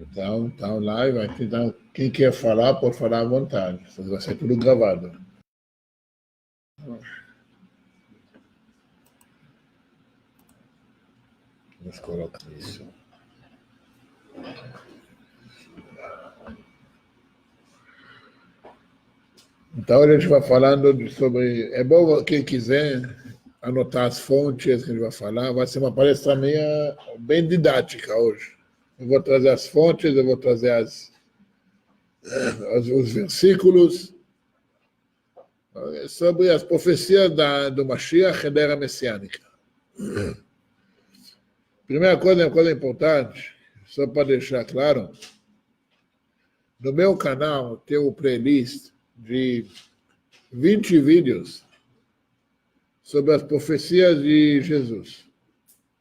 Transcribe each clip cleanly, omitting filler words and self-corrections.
Então lá e vai tentar. Quem quer falar, pode falar à vontade. Vai ser tudo gravado. Vamos colocar isso. Então a gente vai falando sobre. É bom quem quiser anotar as fontes que a gente vai falar. Vai ser uma palestra minha bem didática hoje. Eu vou trazer as fontes, eu vou trazer os versículos sobre as profecias do Mashiach e da era messiânica. Primeira coisa, uma coisa importante, só para deixar claro, no meu canal tem um playlist de 20 vídeos sobre as profecias de Jesus.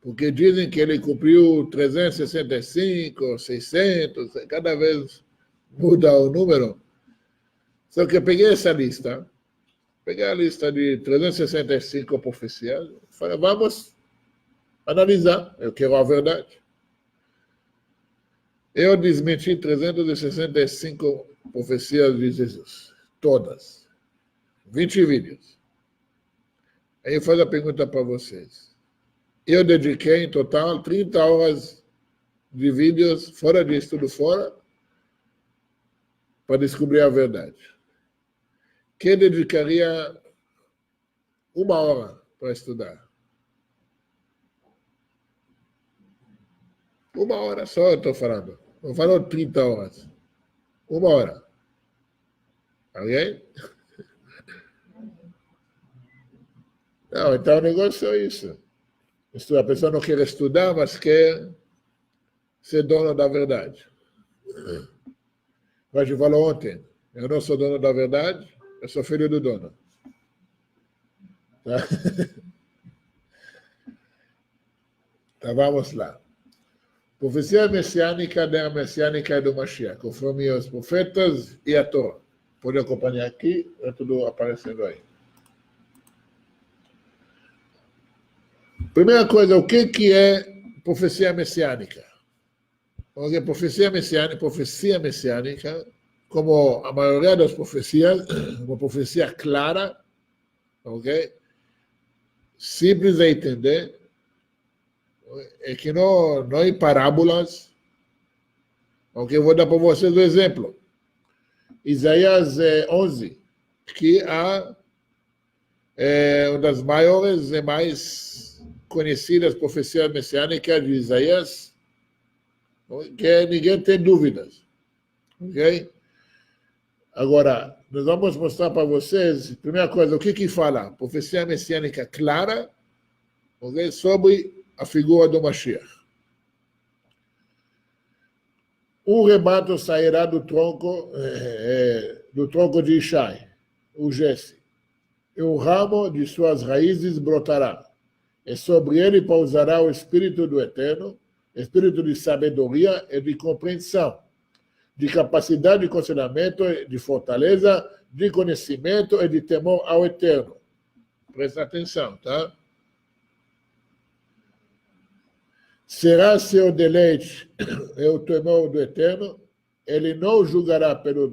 Porque dizem que ele cumpriu 365, 600, cada vez muda o número. Só que eu peguei essa lista, peguei a lista de 365 profecias, falei, vamos analisar, eu quero a verdade. Eu desmenti 365 profecias de Jesus, todas, 20 vídeos. Aí eu faço a pergunta para vocês. Eu dediquei em total 30 horas de vídeos, fora disso, tudo fora, para descobrir a verdade. Quem dedicaria 1 hora para estudar? 1 hora só eu estou falando. Não falo 30 horas. 1 hora. Alguém? Não, então o negócio é isso. A pessoa não quer estudar, mas quer ser dono da verdade. Mas eu falou ontem, eu não sou dono da verdade, eu sou filho do dono. Tá? Então vamos lá. Profecia messiânica da messiânica do Mashiach, conforme os profetas e a Torá. Pode acompanhar aqui, é tudo aparecendo aí. Primeira coisa, o que é profecia messiânica? Porque profecia messiânica, como a maioria das profecias, uma profecia clara, ok? Simples de entender, é que não em parábolas. Ok, vou dar para vocês um exemplo. Isaías 11, que é uma das maiores e mais conhecidas profecias messiânicas de Isaías, que ninguém tem dúvidas. Ok? Agora, nós vamos mostrar para vocês, primeira coisa, o que fala? Profecia messiânica clara, okay, sobre a figura do Mashiach. Um rebato sairá do tronco de Ishai, o Jesse, e um ramo de suas raízes brotará. E sobre ele pousará o Espírito do Eterno, Espírito de sabedoria e de compreensão, de capacidade de conhecimento, de fortaleza, de conhecimento e de temor ao Eterno. Presta atenção, tá? Será seu deleite e o temor do Eterno, ele não julgará pelo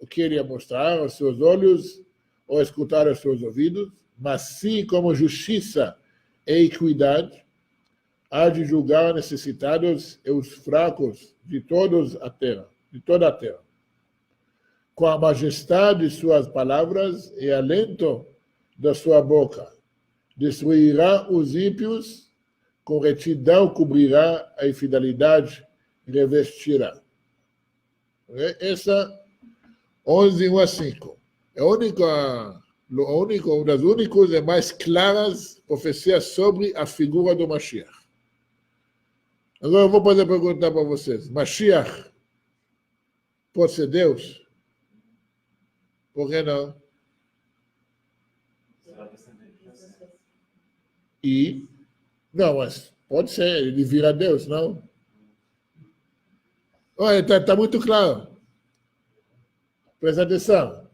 o que ele ia mostrar aos seus olhos ou escutar aos seus ouvidos, mas sim como justiça e equidade, há de julgar os necessitados e os fracos de toda a terra. Com a majestade de suas palavras e alento da sua boca, destruirá os ímpios, com retidão cobrirá a infidelidade, revestirá. Essa 11, 1 a 5. É uma das únicas e mais claras profecias sobre a figura do Mashiach. Agora eu vou fazer a pergunta para vocês. Mashiach pode ser Deus? Por que não? Não, mas pode ser, ele vira Deus, não? Olha, está muito claro. Presta atenção.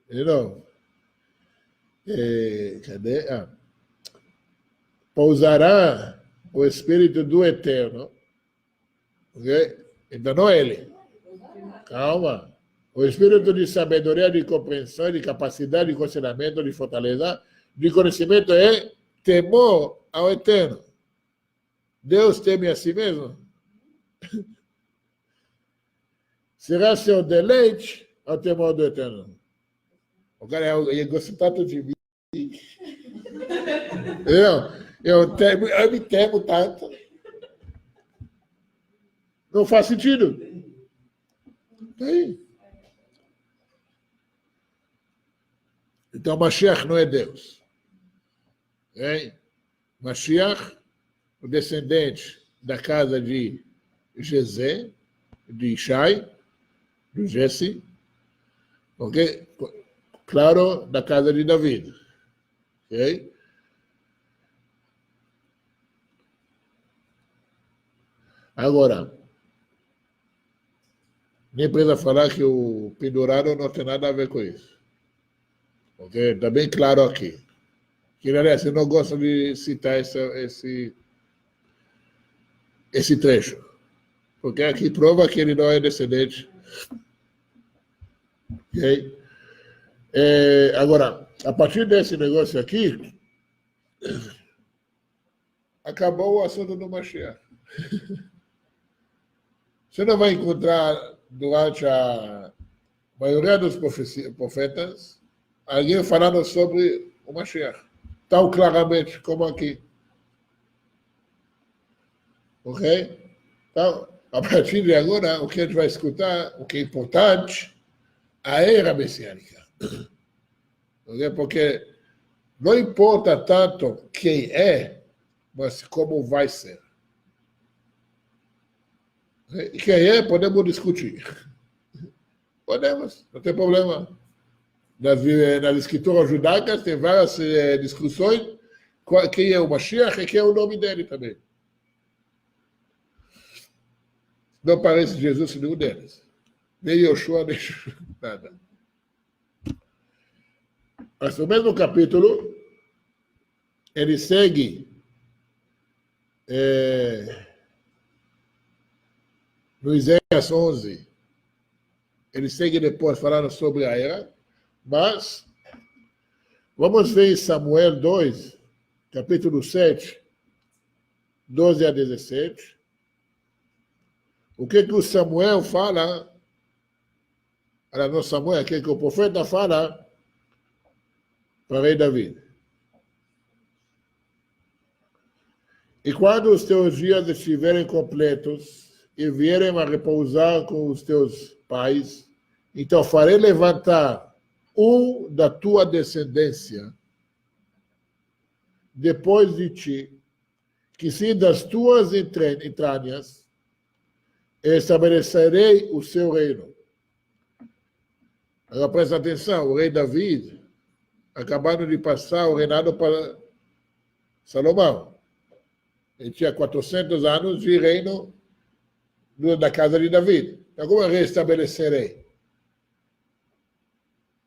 Não. Cadê? pousará o Espírito do Eterno, okay? Então não ele. Calma. O Espírito de sabedoria, de compreensão, de capacidade, de conhecimento, de fortaleza, de conhecimento é temor ao Eterno. Deus teme a si mesmo. Será seu deleite ao temor do Eterno. O cara ia gostar tanto de mim. Eu me temo tanto. Não faz sentido. Aí. Então, Mashiach não é Deus. Okay? Mashiach, o descendente da casa de Jezé, de Ishai, do Jesse, ok? Claro, da casa de David. Ok? Agora, nem precisa falar que o pendurado não tem nada a ver com isso. Ok? Está bem claro aqui. Que, aliás, eu não gosto de citar esse trecho. Porque aqui prova que ele não é descendente. Ok? Agora, a partir desse negócio aqui, acabou o assunto do Mashiach. Você não vai encontrar durante a maioria dos profetas alguém falando sobre o Mashiach, tão claramente como aqui. Ok? Então, a partir de agora, o que a gente vai escutar, o que é importante, a era messiânica. Okay? Porque não importa tanto quem é, mas como vai ser. E quem é, podemos discutir. Podemos, não tem problema. Nas escrituras judaicas tem várias discussões. Quem é o Mashiach e quem é o nome dele também. Não parece Jesus nenhum deles. Nem Yoshua, nem nada. Mas no mesmo capítulo, ele segue no Isaías 11, ele segue depois falando sobre a era, mas vamos ver em Samuel 2, capítulo 7, 12 a 17, o que o Samuel fala, não Samuel, o que o profeta fala para o rei Davi. E quando os teus dias estiverem completos e vierem a repousar com os teus pais, então farei levantar um da tua descendência depois de ti, que sim das tuas entranhas, estabelecerei o seu reino. Agora presta atenção, o rei David acabaram de passar o reinado para Salomão. Ele tinha 400 anos de reino da casa de David. Então, como eu restabelecerei?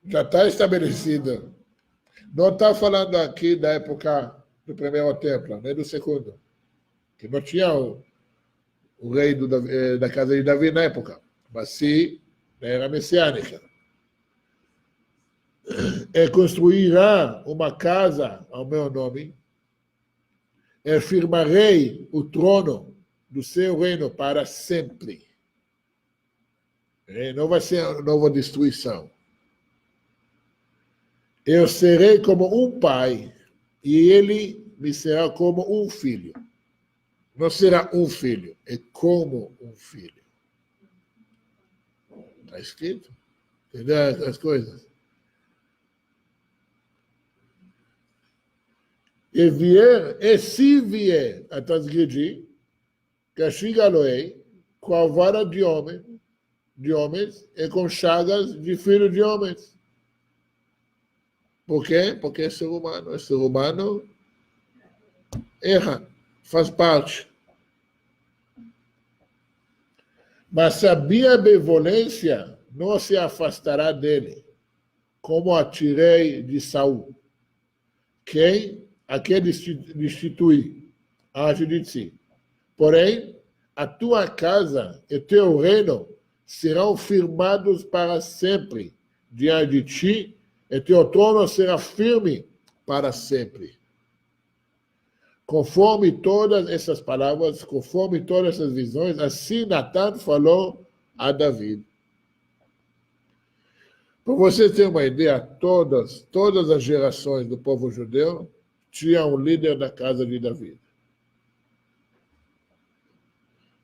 Já está estabelecido. Não está falando aqui da época do primeiro templo, nem do segundo. Que não tinha o rei da casa de Davi na época, mas sim na era messiânica. Construirá uma casa ao meu nome, firmarei o trono do seu reino para sempre. Não vai ser uma nova destruição. Eu serei como um pai e ele me será como um filho. Não será um filho, é como um filho. Está escrito? Entendeu as coisas? E se vier a transgredir, castiga-lo-ei com a vara de homens e com chagas de filhos de homens. Por quê? Porque é ser humano. É ser humano, erra, faz parte. Mas a minha benevolência não se afastará dele, como a tirei de Saul, quem a que destitui ante de ti. Porém, a tua casa e teu reino serão firmados para sempre diante de ti, e teu trono será firme para sempre. Conforme todas essas palavras, conforme todas essas visões, assim Natan falou a Davi. Para você ter uma ideia, todas as gerações do povo judeu tinham um líder da casa de Davi.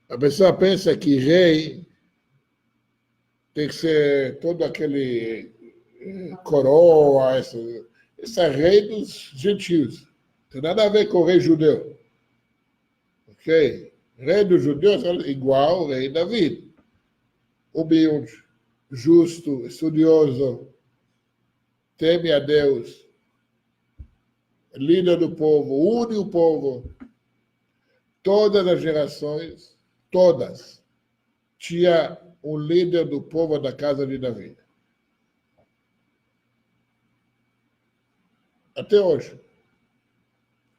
A pessoa pensa que rei tem que ser todo aquele coroa, esse é rei dos gentios. Não tem nada a ver com o rei judeu. Ok? Rei dos judeus é igual ao rei Davi. Humilde, justo, estudioso, teme a Deus, líder do povo, une o povo. Todas as gerações, todas, tinha um líder do povo da casa de Davi. Até hoje.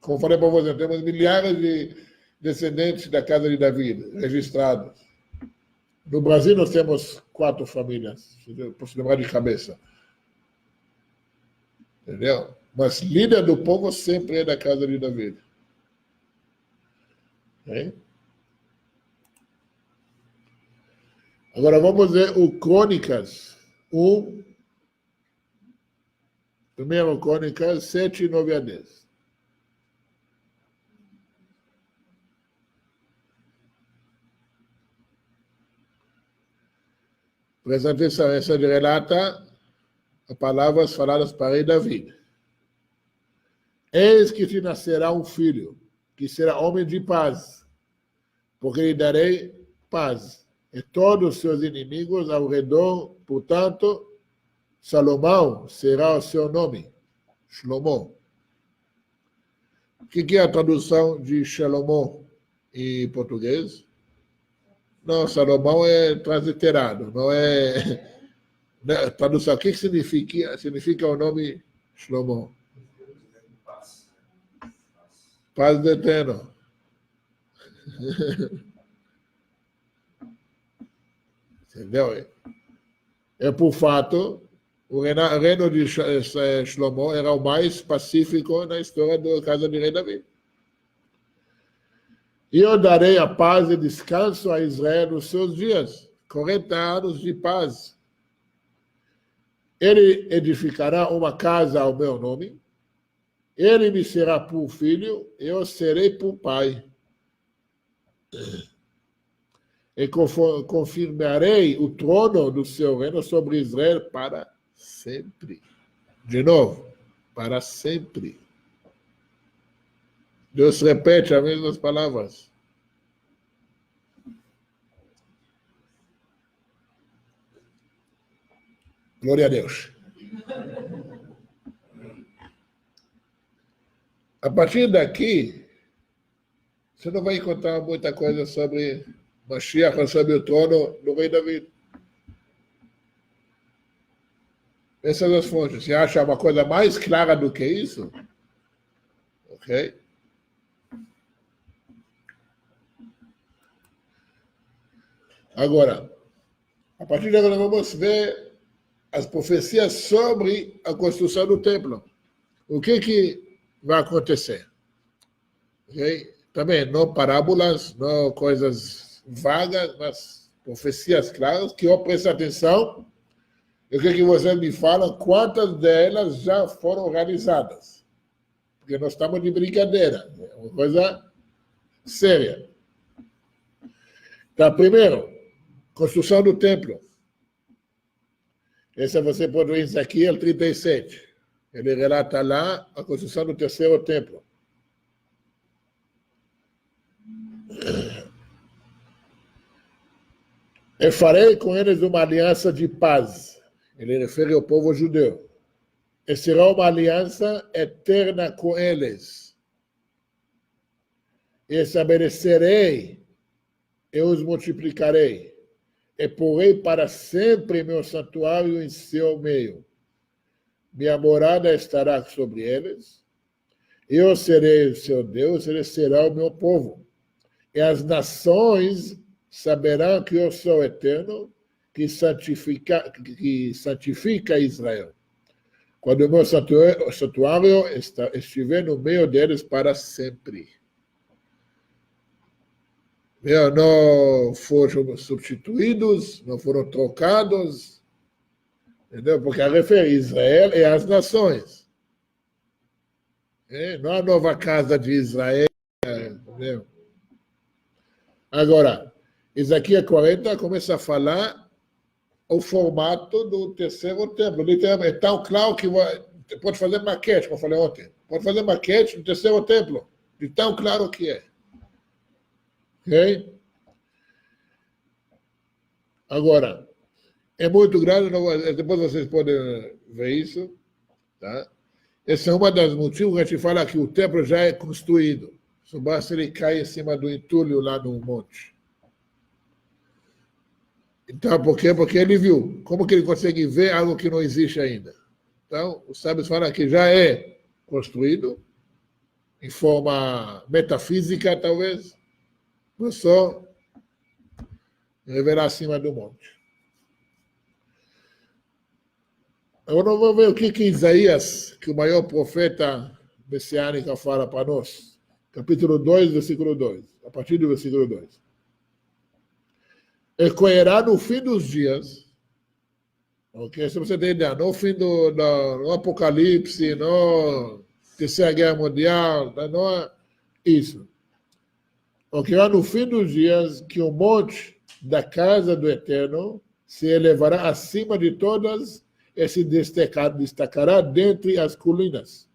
Como falei para você, temos milhares de descendentes da casa de Davi registrados. No Brasil nós temos 4 famílias, posso lembrar de cabeça. Entendeu? Mas líder do povo sempre é da casa de Davi. Okay? Agora vamos ver o Crônicas 1, primeiro Crônicas 7, 9 a 10. Presta atenção, essa relata as palavras faladas para rei Davi. Eis que te nascerá um filho, que será homem de paz, porque lhe darei paz, e todos os seus inimigos ao redor, portanto, Salomão será o seu nome, Shlomo. O que é a tradução de Salomão em português? Não, Salomão é transliterado, não é... Tradução, o que significa o nome Shlomo? Paz do Eterno. Entendeu? É por fato, o reino de Shlomo era o mais pacífico na história da casa de rei Davi. E eu darei a paz e descanso a Israel nos seus dias, 40 anos de paz. Ele edificará uma casa ao meu nome, ele me será por filho, eu serei por pai. E confirmarei o trono do seu reino sobre Israel para sempre. De novo, para sempre. Deus repete as mesmas palavras. Glória a Deus. A partir daqui, você não vai encontrar muita coisa sobre Mashiach, sobre o trono do rei Davi. Essas são as fontes. Você acha uma coisa mais clara do que isso? Ok? Agora, a partir de agora vamos ver as profecias sobre a construção do templo. O que vai acontecer? Okay? Também não parábolas, não coisas vagas, mas profecias claras, que eu presto atenção. E o que vocês me falam? Quantas delas já foram realizadas? Porque nós estamos de brincadeira. É uma coisa séria. Então, primeiro, construção do templo. Essa você pode ver em Ezequiel 37. Ele relata lá a construção do terceiro templo. Eu farei com eles uma aliança de paz. Ele refere ao povo judeu. E será uma aliança eterna com eles. E estabelecerei e os multiplicarei. E porei para sempre meu santuário em seu meio. Minha morada estará sobre eles, Eu serei seu Deus, ele será o meu povo. E as nações saberão que eu sou eterno, que santifica Israel. Quando o meu santuário estiver no meio deles para sempre. Não foram substituídos, não foram trocados, entendeu? Porque a referência Israel é as nações. Não a nova casa de Israel, entendeu? Agora, Isaías 40 começa a falar o formato do terceiro templo. Literalmente, é tão claro que pode fazer maquete, como eu falei ontem. Pode fazer maquete do terceiro templo, de tão claro que é. Ok? Agora, é muito grande, depois vocês podem ver isso. Tá? Esse é um dos motivos que a gente fala que o templo já é construído. Só basta ele cair em cima do entulho lá no monte. Então, por quê? Porque ele viu. Como que ele consegue ver algo que não existe ainda? Então, os sábios falam que já é construído, em forma metafísica, talvez, mas só revelar acima do monte. Agora vamos ver o que Isaías, que o maior profeta messiânico, fala para nós. Capítulo 2, versículo 2. A partir do versículo 2. Ecoará no fim dos dias, ok? Se você tem ideia, no fim do Apocalipse, no Terceira Guerra Mundial, não é isso. Ok? No fim dos dias, que o monte da casa do Eterno se elevará acima de todas e se destacará dentre as colinas.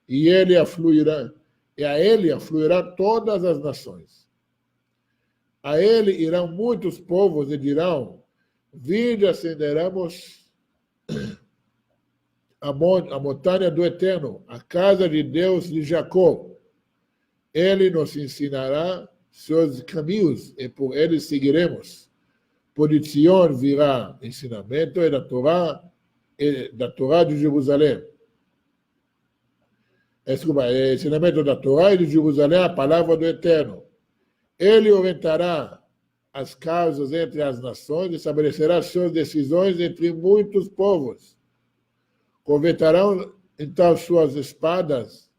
E a ele afluirá todas as nações. A ele irão muitos povos e dirão: vinde, ascenderemos a montanha do Eterno, a casa de Deus de Jacó. Ele nos ensinará seus caminhos e por ele seguiremos. Por de Sion virá ensinamento e da Torá de Jerusalém. Desculpa, ensinamento da Torá e de Jerusalém, a palavra do Eterno. Ele orientará as causas entre as nações e estabelecerá suas decisões entre muitos povos. Converterão então suas espadas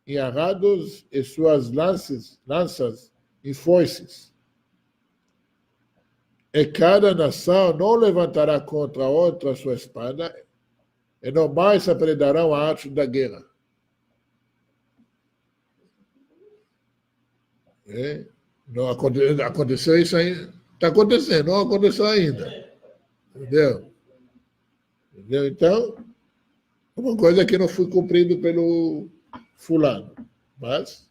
em arados e suas lanças em foices. E cada nação não levantará contra outra sua espada, e não mais se aprenderão a arte da guerra. Não aconteceu isso ainda. Está acontecendo, não aconteceu ainda. Entendeu? Então, uma coisa que não foi cumprido pelo fulano. Mas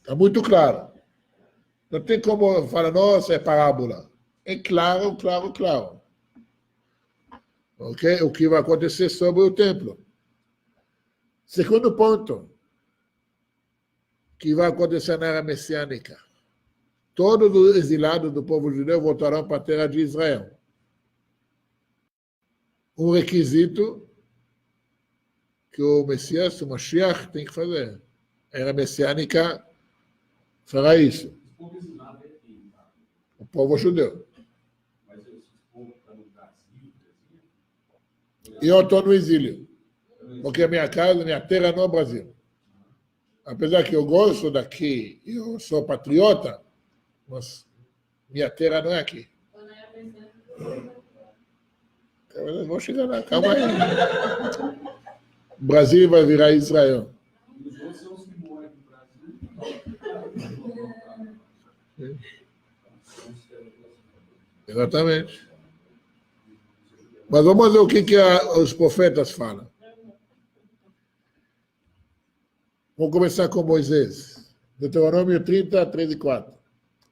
está muito claro. Não tem como falar, nossa, é parábola. É claro, claro, claro. Ok? O que vai acontecer sobre o templo. Segundo ponto, que vai acontecer na era messiânica. Todos os exilados do povo judeu voltarão para a terra de Israel. Um requisito que o Messias, o Mashiach, tem que fazer. A era messiânica fará isso. O povo judeu. E eu estou no exílio. Porque a minha casa, minha terra não é o Brasil. Apesar que eu gosto daqui, eu sou patriota, mas minha terra não é aqui. Eu vou chegar lá, calma aí. O Brasil vai virar Israel. Exatamente. Mas vamos ver o que os profetas falam. Vamos começar com Moisés. Deuteronômio 30, 3 e 4.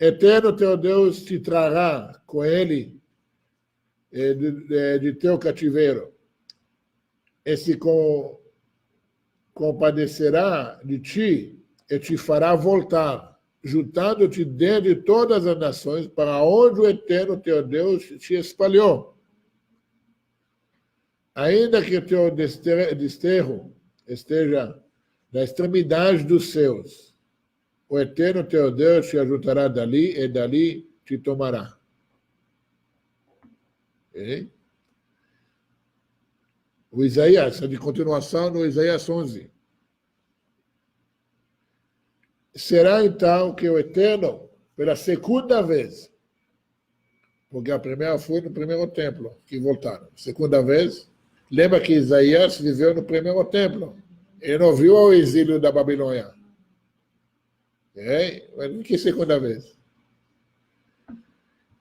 Eterno teu Deus te trará com ele de teu cativeiro. E se compadecerá de ti e te fará voltar, juntando-te dentre todas as nações, para onde o Eterno teu Deus te espalhou. Ainda que teu desterro esteja na extremidade dos céus. O Eterno teu Deus te ajuntará dali e dali te tomará. Okay? O Isaías, de continuação no Isaías 11. Será então que o Eterno, pela segunda vez, porque a primeira foi no primeiro templo, que voltaram. Segunda vez, lembra que Isaías viveu no primeiro templo. Ele não viu o exílio da Babilônia. Okay? Mas que segunda vez?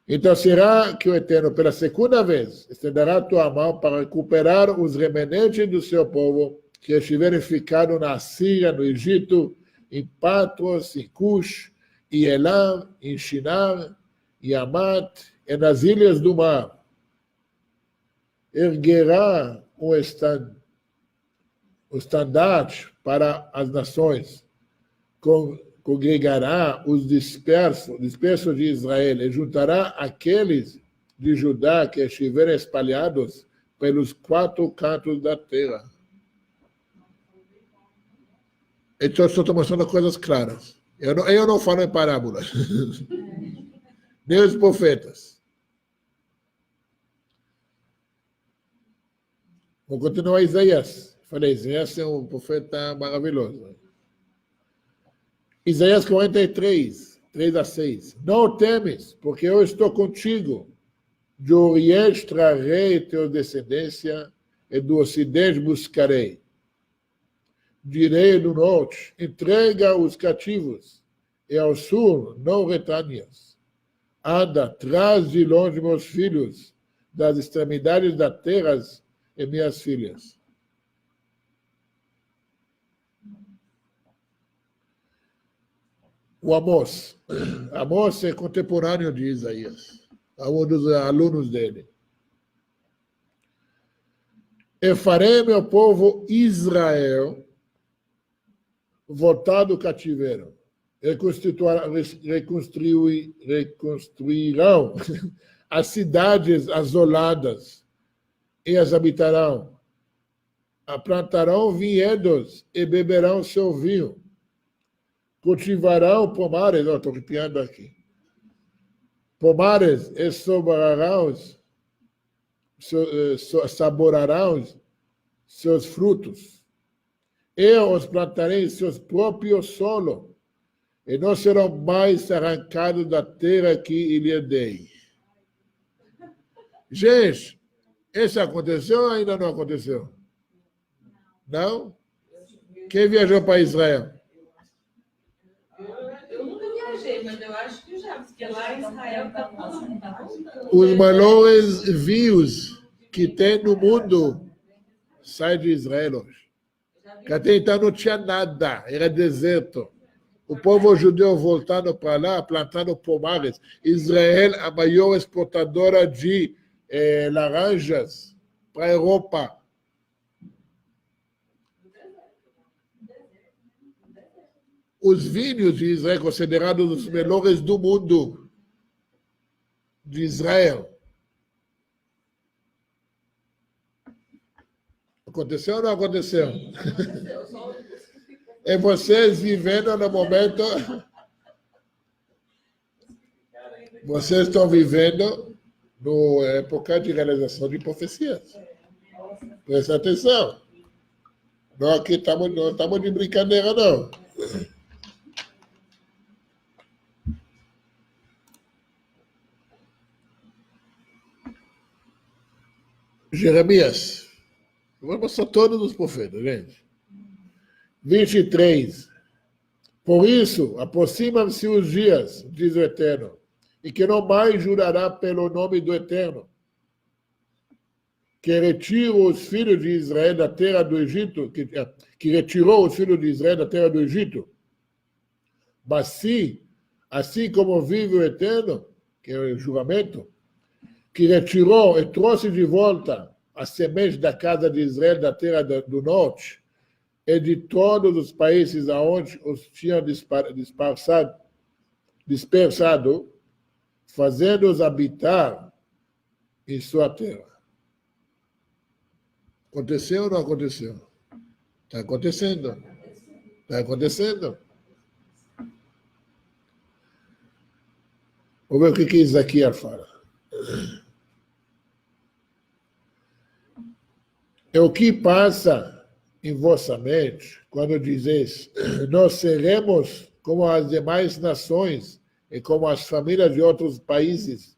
Então será que o Eterno, pela segunda vez, estenderá a tua mão para recuperar os remanentes do seu povo que estiverem ficando na Síria, no Egito, em Patros, em Cush, em Elam, em Shinar, em Amat, e nas ilhas do mar. Erguerá o estandarte para as nações, congregará os dispersos de Israel e juntará aqueles de Judá que estiverem espalhados pelos 4 cantos da terra. Então, estou mostrando coisas claras. Eu não falo em parábolas. Nem os profetas. Vou continuar Isaías. Falei, Isaías é um profeta maravilhoso. Isaías 43, 3-6. Não temes, porque eu estou contigo. Do Oriente trarei tua descendência, e do Ocidente buscarei. Direi do Norte, entrega os cativos, e ao Sul não retenhas. Anda, traz de longe meus filhos, das extremidades da terra e minhas filhas. O Amós. Amós é contemporâneo de Isaías, é um dos alunos dele. Eu farei meu povo Israel voltar do cativeiro. Reconstruirão as cidades asoladas e as habitarão. Plantarão vinhedos e beberão seu vinho. Cultivarão pomares, estou arrepiando aqui. Pomares e saborarão seus frutos. Eu os plantarei em seus próprios solos, e não serão mais arrancados da terra que lhe dei. Gente, isso aconteceu ou ainda não aconteceu? Não? Quem viajou para Israel? Eu nunca viajei, mas eu acho que já, porque lá em Israel está tudo. Os maiores vinhos que tem no mundo saem de Israel hoje. Porque até então não tinha nada, era deserto. O povo judeu voltando para lá, plantando pomares. Israel, a maior exportadora de laranjas para a Europa. Os vinhos de Israel, considerados os melhores do mundo, de Israel. Aconteceu ou não aconteceu? É vocês vivendo no momento. Vocês estão vivendo na época de realização de profecias. Presta atenção. Não aqui não estamos de brincadeira, não. Jeremias. Vou mostrar todos os profetas, gente. 23. Por isso, aproximam-se os dias, diz o Eterno, e que não mais jurará pelo nome do Eterno, que retirou os filhos de Israel da terra do Egito, que retirou os filhos de Israel da terra do Egito. Mas sim, assim como vive o Eterno, que é o juramento, que retirou e trouxe de volta a semente da casa de Israel da terra do norte e de todos os países aonde os tinham dispersado, fazendo-os habitar em sua terra. Aconteceu ou não aconteceu? Está acontecendo. Está acontecendo. Vamos ver o que Isaquias fala. É o que passa em vossa mente quando dizes: nós seremos como as demais nações e como as famílias de outros países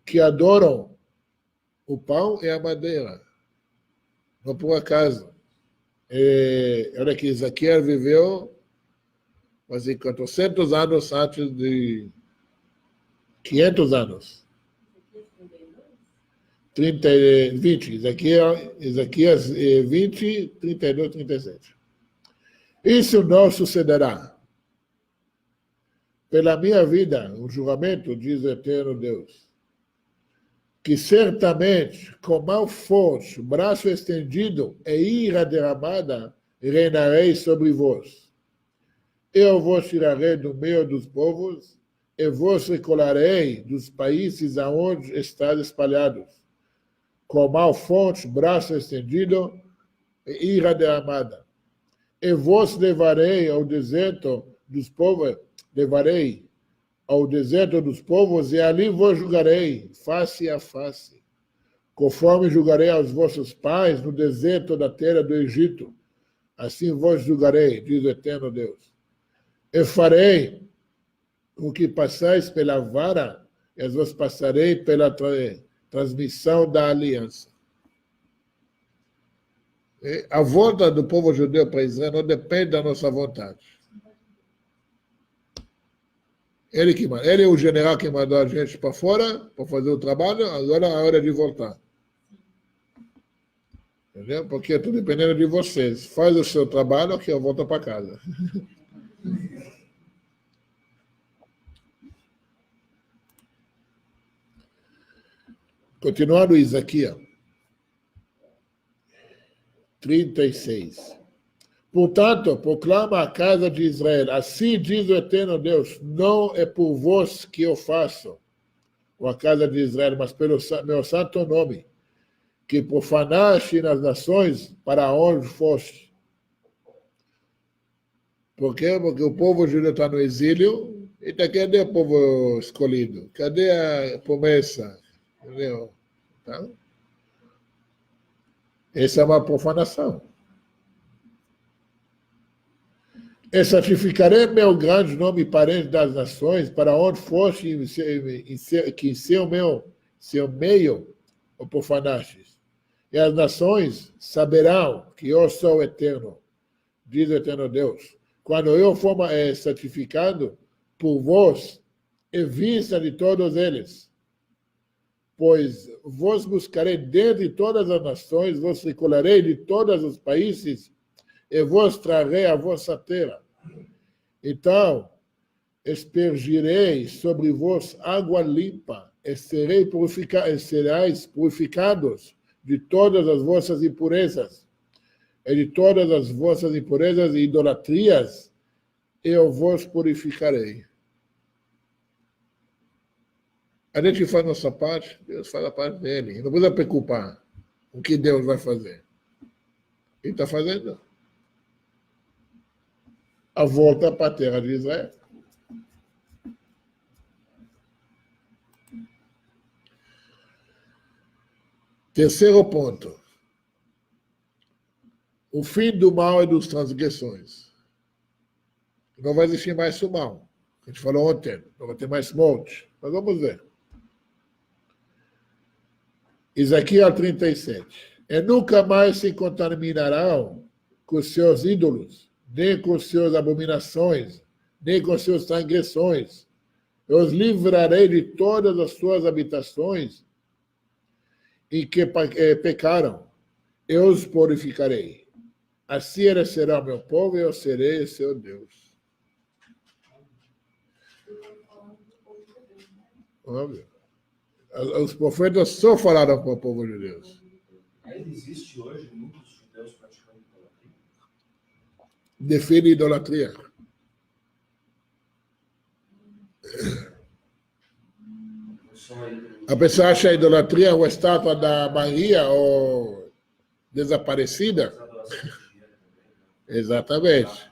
que adoram o pão e a madeira. Não por acaso. Olha que Isaquias viveu quase 400 anos antes de 500 anos. 20, Isaquias 20, 32, 37. Isso não sucederá. Pela minha vida, o julgamento, diz o eterno Deus, que certamente, com mão forte, braço estendido e ira derramada, reinarei sobre vós. Eu vos tirarei do meio dos povos e vos recolherei dos países aonde estáis espalhados. Com mão forte, braço estendido e ira derramada. E vos levarei ao deserto dos povos, e ali vos julgarei, face a face, conforme julgarei aos vossos pais no deserto da terra do Egito. Assim vos julgarei, diz o eterno Deus. E farei com que passais pela vara, e vos passarei pela transmissão da aliança. A volta do povo judeu para Israel não depende da nossa vontade. Ele é o general que mandou a gente para fora para fazer o trabalho, agora é a hora de voltar. Entendeu? Porque estou dependendo de vocês. Faz o seu trabalho que eu volto para casa. Continuando Isaquias 36. Portanto, proclama a casa de Israel, assim diz o eterno Deus, não é por vós que eu faço, ou a casa de Israel, mas pelo meu santo nome, que profanaste nas nações para onde foste. Por quê? Porque o povo judeu está no exílio, e cadê o povo escolhido? Cadê a promessa? Entendeu? Então, essa é uma profanação. E santificarei meu grande nome parente das nações, para onde foste, que em seu meio o profanastes. E as nações saberão que eu sou eterno, diz o eterno Deus. Quando eu for santificado por vós, e vista de todos eles, pois vos buscarei dentre todas as nações, vos recolherei de todos os países, e vos trarei a vossa terra. Então, aspergirei sobre vós água limpa, e sereis purificados de todas as vossas impurezas, e de todas as vossas impurezas e idolatrias, eu vos purificarei. A gente faz a nossa parte, Deus faz a parte dele. Não precisa preocupar com o que Deus vai fazer. Ele está fazendo a volta para a terra de Israel. Terceiro ponto. O fim do mal e das transgressões. Não vai existir mais o mal. A gente falou ontem, não vai ter mais morte. Mas vamos ver. Isaquias 37. E nunca mais se contaminarão com seus ídolos, nem com suas abominações, nem com suas transgressões. Eu os livrarei de todas as suas habitações em que pecaram. Eu os purificarei. Assim eles serão meu povo e eu serei seu Deus. Óbvio. Os profetas só falaram para o povo de Deus. Ainda existe hoje muitos judeus praticando idolatria? Define idolatria. A pessoa acha a idolatria uma estátua da Maria ou desaparecida? Exatamente.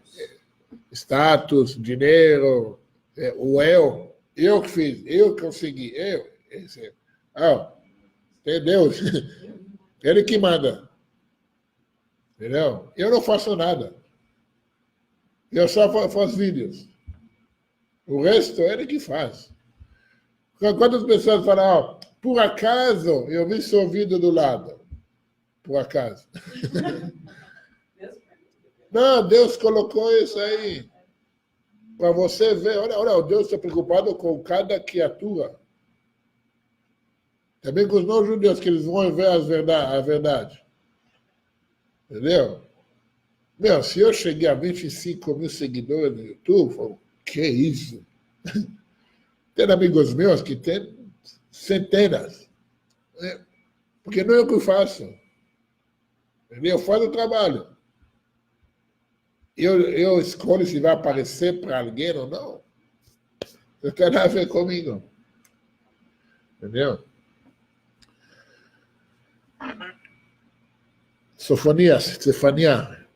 Status, dinheiro, o eu que fiz, eu que consegui, eu. Esse, tem Deus, ele que manda, entendeu? Eu não faço nada, eu só faço vídeos, o resto é ele que faz. Quando as pessoas falam, por acaso eu vi seu vídeo do lado, por acaso. Não, Deus colocou isso aí. Para você ver, olha, Deus está preocupado com cada criatura. Também com os não-judeus, que eles vão ver a verdade. Entendeu? Meu, se eu cheguei a 25 mil seguidores no YouTube, eu falo, que isso? Tem amigos meus que têm centenas. Né? Porque não é o que eu faço. Eu faço o trabalho. Eu escolho se vai aparecer para alguém ou não. Não tem nada a ver comigo. Entendeu? Stefania.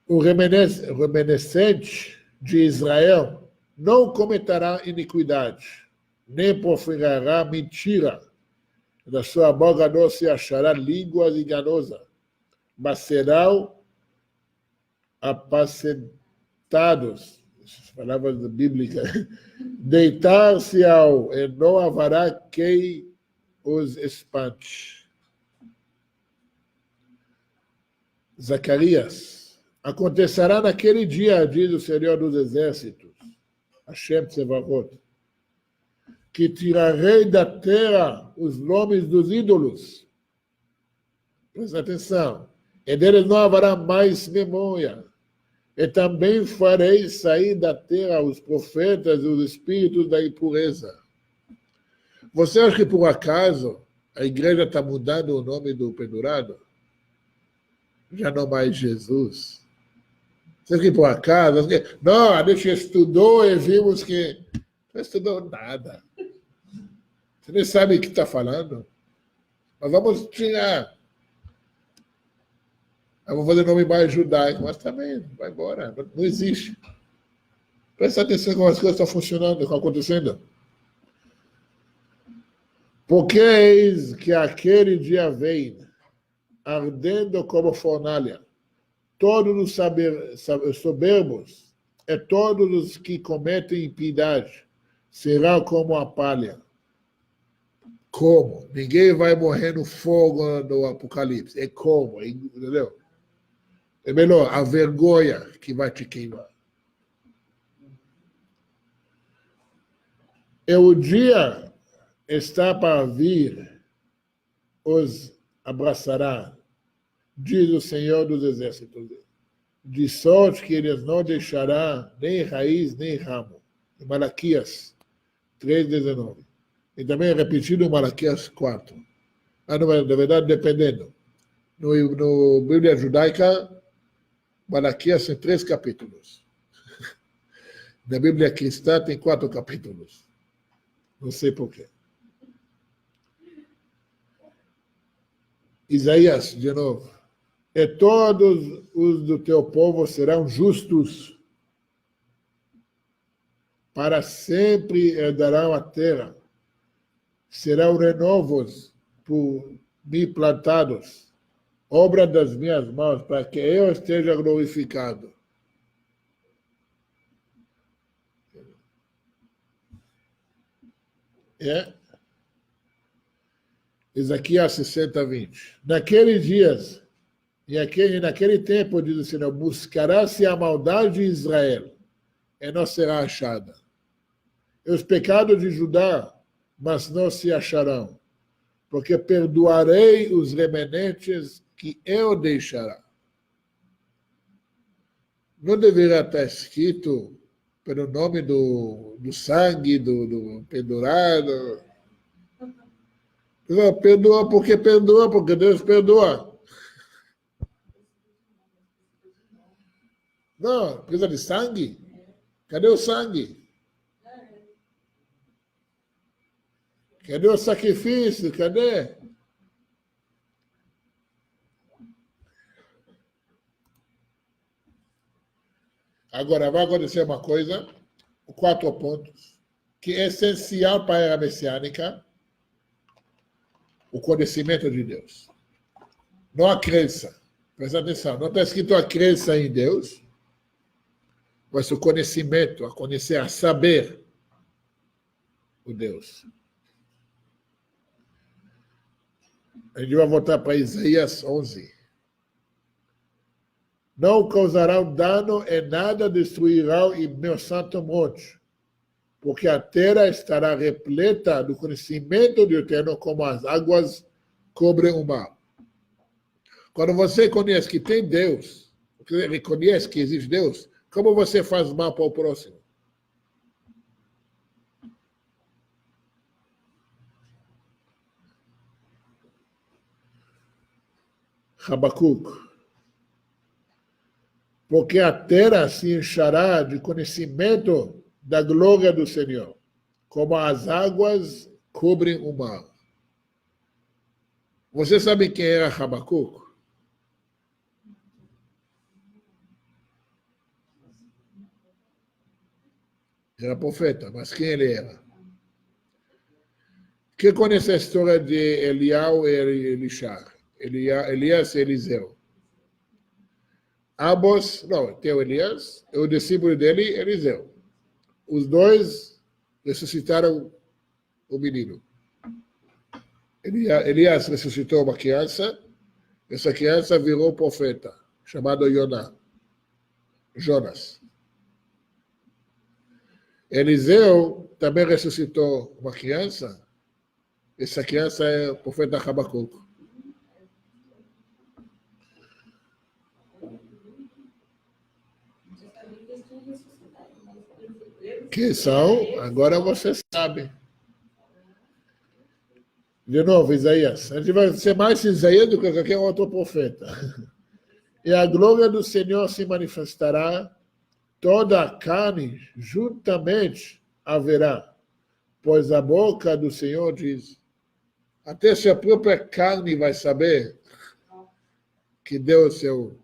O remanescente de Israel não cometerá iniquidade, nem proferirá mentira. Da sua boca não se achará línguas enganosas, mas serão apacentados, palavras bíblicas, deitar-se-ao e não haverá quem os espante. Zacarias, acontecerá naquele dia, diz o Senhor dos Exércitos, Hashem Tsevarot, que tirarei da terra os nomes dos ídolos. Presta atenção. E deles não haverá mais memória. E também farei sair da terra os profetas e os espíritos da impureza. Você acha que por acaso a igreja está mudando o nome do pendurado? Já não mais Jesus. Você acha que por acaso? Não, a gente estudou e vimos que não estudou nada. Você nem sabe o que está falando. Mas vamos tirar. Eu vou fazer nome mais judaico, mas também vai embora. Não existe. Presta atenção como as coisas estão funcionando, estão acontecendo. Porque eis que aquele dia vem, ardendo como fornalha, todos os soberbos e todos os que cometem impiedade serão como a palha. Como? Ninguém vai morrer no fogo do Apocalipse. É como, entendeu? É melhor, a vergonha que vai te queimar. E o dia está para vir, os abraçará, diz o Senhor dos Exércitos, de sorte que eles não deixarão nem raiz nem ramo. Em Malaquias 3,19. E também é repetido em Malaquias 4. Na verdade, dependendo. No Bíblia Judaica, Malaquias tem 3 capítulos. Na Bíblia cristã tem 4 capítulos. Não sei porquê. Isaías, de novo. E todos os do teu povo serão justos. Para sempre herdarão a terra. Serão renovos por mim plantados. Obra das minhas mãos, para que eu esteja glorificado. Isaías 60:20. Naqueles dias, e naquele tempo, diz o Senhor, buscará-se a maldade de Israel, e não será achada. E os pecados de Judá, mas não se acharão, porque perdoarei os remanentes que eu deixará. Não deverá estar escrito pelo nome do sangue, do pendurado. Perdoa, porque Deus perdoa. Não, precisa de sangue? Cadê o sangue? Cadê o sacrifício? Cadê? Agora vai acontecer uma coisa, 4 pontos, que é essencial para a era messiânica, o conhecimento de Deus. Não a crença. Presta atenção, não está escrito a crença em Deus, mas o conhecimento, a conhecer, a saber o Deus. A gente vai voltar para Isaías 11. Não causarão dano e nada destruirão em meu santo monte, porque a terra estará repleta do conhecimento do Eterno, como as águas cobrem o mar. Quando você conhece que tem Deus, reconhece que existe Deus, como você faz mal para o próximo? Habacuc. Porque a terra se enchará de conhecimento da glória do Senhor, como as águas cobrem o mar. Você sabe quem era Habacuc? Era profeta, mas quem ele era? Quem conhece a história de Eliau e Elisha? Elias e Eliseu? Ambos, não, tem o Elias e o discípulo dele, Eliseu. Os dois ressuscitaram o menino. Elias ressuscitou uma criança, essa criança virou profeta, chamado Jonas. Eliseu também ressuscitou uma criança, essa criança é o profeta Habacuc. Que são, agora você sabe. De novo, Isaías. A gente vai ser mais Isaías do que qualquer outro profeta. E a glória do Senhor se manifestará, toda a carne juntamente haverá, pois a boca do Senhor diz, até se a própria carne vai saber que Deus é o...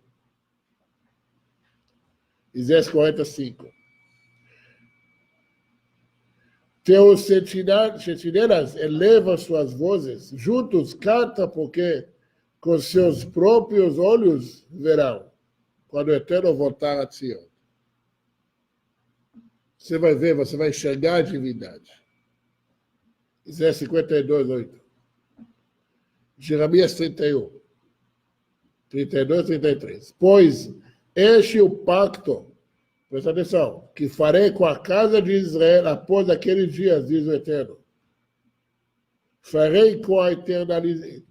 Isaías 45. Teus sentinelas elevam suas vozes, juntos cantam, porque com seus próprios olhos verão, quando o Eterno voltar a Sião. Você vai ver, você vai enxergar a divindade. Isaías 52, 8. Jeremias 31, 32, 33. Pois este é o pacto, presta atenção, que farei com a casa de Israel após aqueles dias, diz o Eterno. Farei com a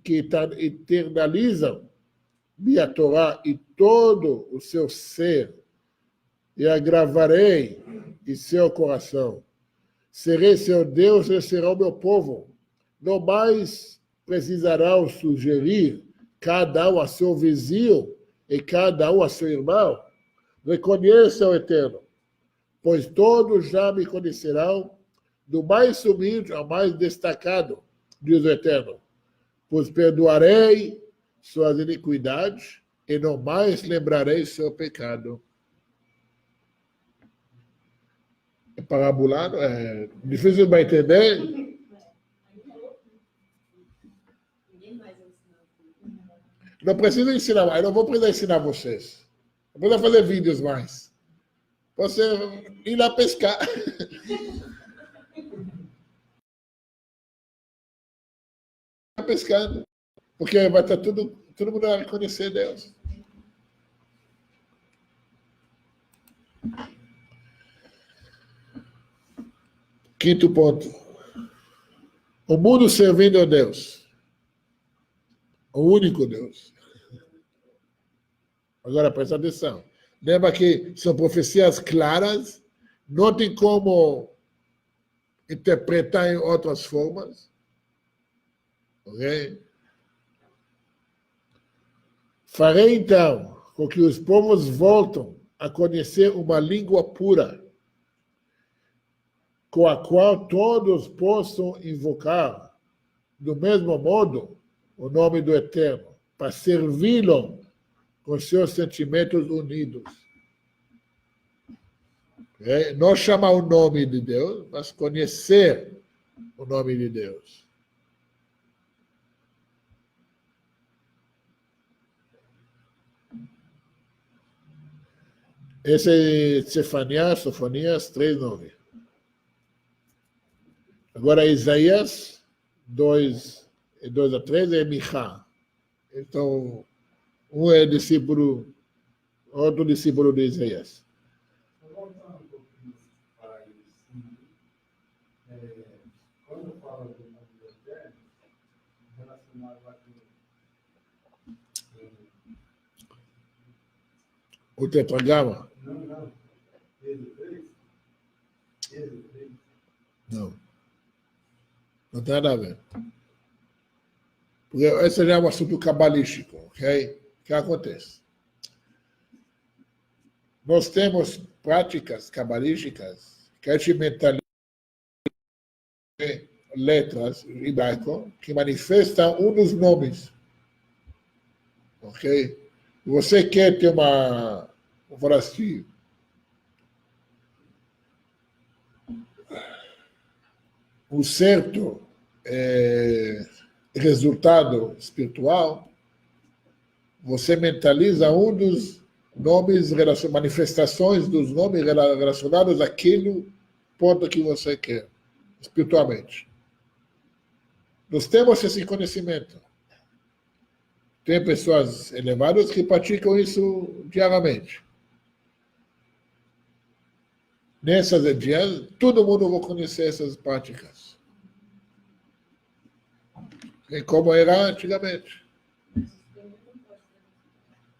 que eternalizam minha Torá e todo o seu ser, e a gravarei em seu coração. Serei seu Deus e serão meu povo. Não mais precisarão sugerir cada um a seu vizinho e cada um a seu irmão. Reconheça o Eterno, pois todos já me conhecerão, do mais humilde ao mais destacado, diz o Eterno. Pois perdoarei suas iniquidades e não mais lembrarei seu pecado. É parabolado, é difícil de entender. Não preciso ensinar mais, eu não vou precisar ensinar vocês. Eu vou fazer vídeos mais. Você ir lá pescar. Pescando. Porque vai estar todo mundo vai conhecer Deus. Quinto ponto. O mundo servindo a Deus. O único Deus. Agora, presta atenção. Lembra que são profecias claras, não tem como interpretar em outras formas. Ok? Farei, então, com que os povos voltem a conhecer uma língua pura, com a qual todos possam invocar, do mesmo modo, o nome do Eterno, para servi-lo com seus sentimentos unidos. Não chamar o nome de Deus, mas conhecer o nome de Deus. Esse é Sofonias 3:9. Agora, Isaías 2:2-3 é Michá. Então, um é discípulo, outro discípulo de Isaías. Voltando um pouquinho para isso, quando fala do nome do Eterno, relacionado a O tetragrama? Não. Êxodo 3? Não. Não tem nada a ver. Porque esse já é um assunto cabalístico, ok? O que acontece? Nós temos práticas cabalísticas que a gente mentaliza letras em hebraico que manifestam um dos nomes, ok? Você quer ter vou falar assim, um certo resultado espiritual, você mentaliza um dos nomes, manifestações dos nomes relacionados àquilo ponto que você quer, espiritualmente. Nós temos esse conhecimento. Tem pessoas elevadas que praticam isso diariamente. Nessas dias, todo mundo vai conhecer essas práticas. E como era antigamente.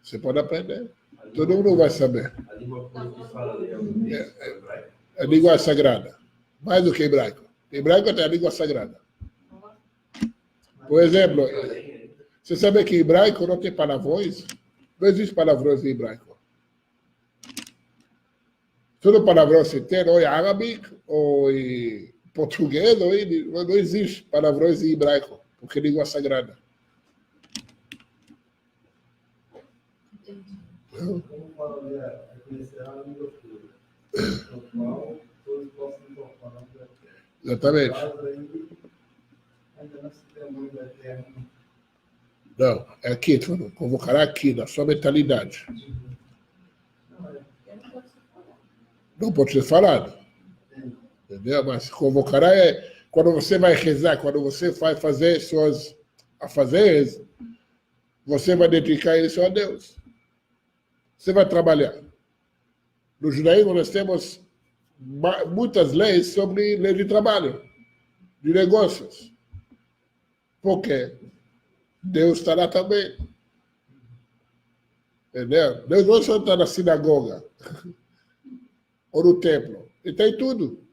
Você pode aprender. Todo mundo vai saber. A língua que fala ali é o hebraico? É a língua sagrada. Mais do que hebraico. Hebraico é a língua sagrada. Por exemplo, você sabe que hebraico não tem palavrões? Não existe palavrões em hebraico. Todo palavrão se tem, ou em árabe, ou em português, não existe palavrões em hebraico, porque é língua sagrada. Como fala ali, conhecer a língua pura, no qual todos possam incorporar. Exatamente. Ainda não se tem muito eterno. Não, é aqui, convocará aqui, na sua mentalidade. Não pode ser falado. Entendeu? Mas convocará é quando você vai rezar, quando você vai fazer suas afazeres, você vai dedicar isso a Deus. Você vai trabalhar. No judaísmo nós temos muitas leis sobre lei de trabalho, de negócios. Por quê? Deus está lá também. Entendeu? Deus não só está na sinagoga ou no templo. Ele tem tudo.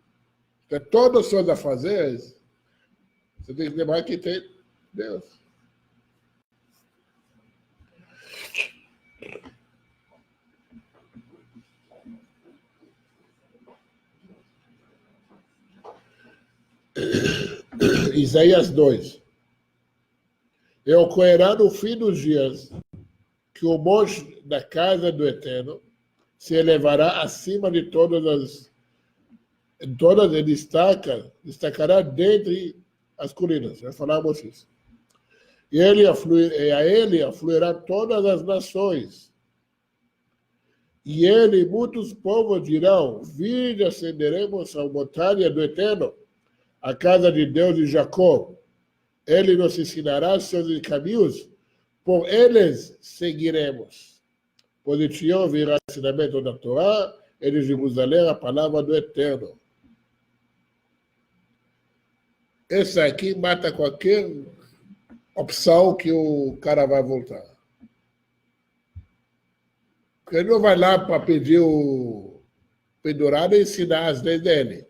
Tem todos os seus afazeres. Você tem que lembrar que tem Deus. Isaías 2. E ocorrerá no fim dos dias que o monte da casa do Eterno se elevará acima de todas e destacará dentre as colinas. Já falamos isso. E a ele afluirá todas as nações. E muitos povos dirão: vinde, ascenderemos à montanha do Eterno, a casa de Deus de Jacó. Ele nos ensinará seus caminhos, por eles seguiremos. Pois de Sião virá o ensinamento da Torá, e de Jerusalém a palavra do Eterno. Esse aqui mata qualquer opção que o cara vai voltar. Porque ele não vai lá para pedir o pendurado e ensinar as leis dele.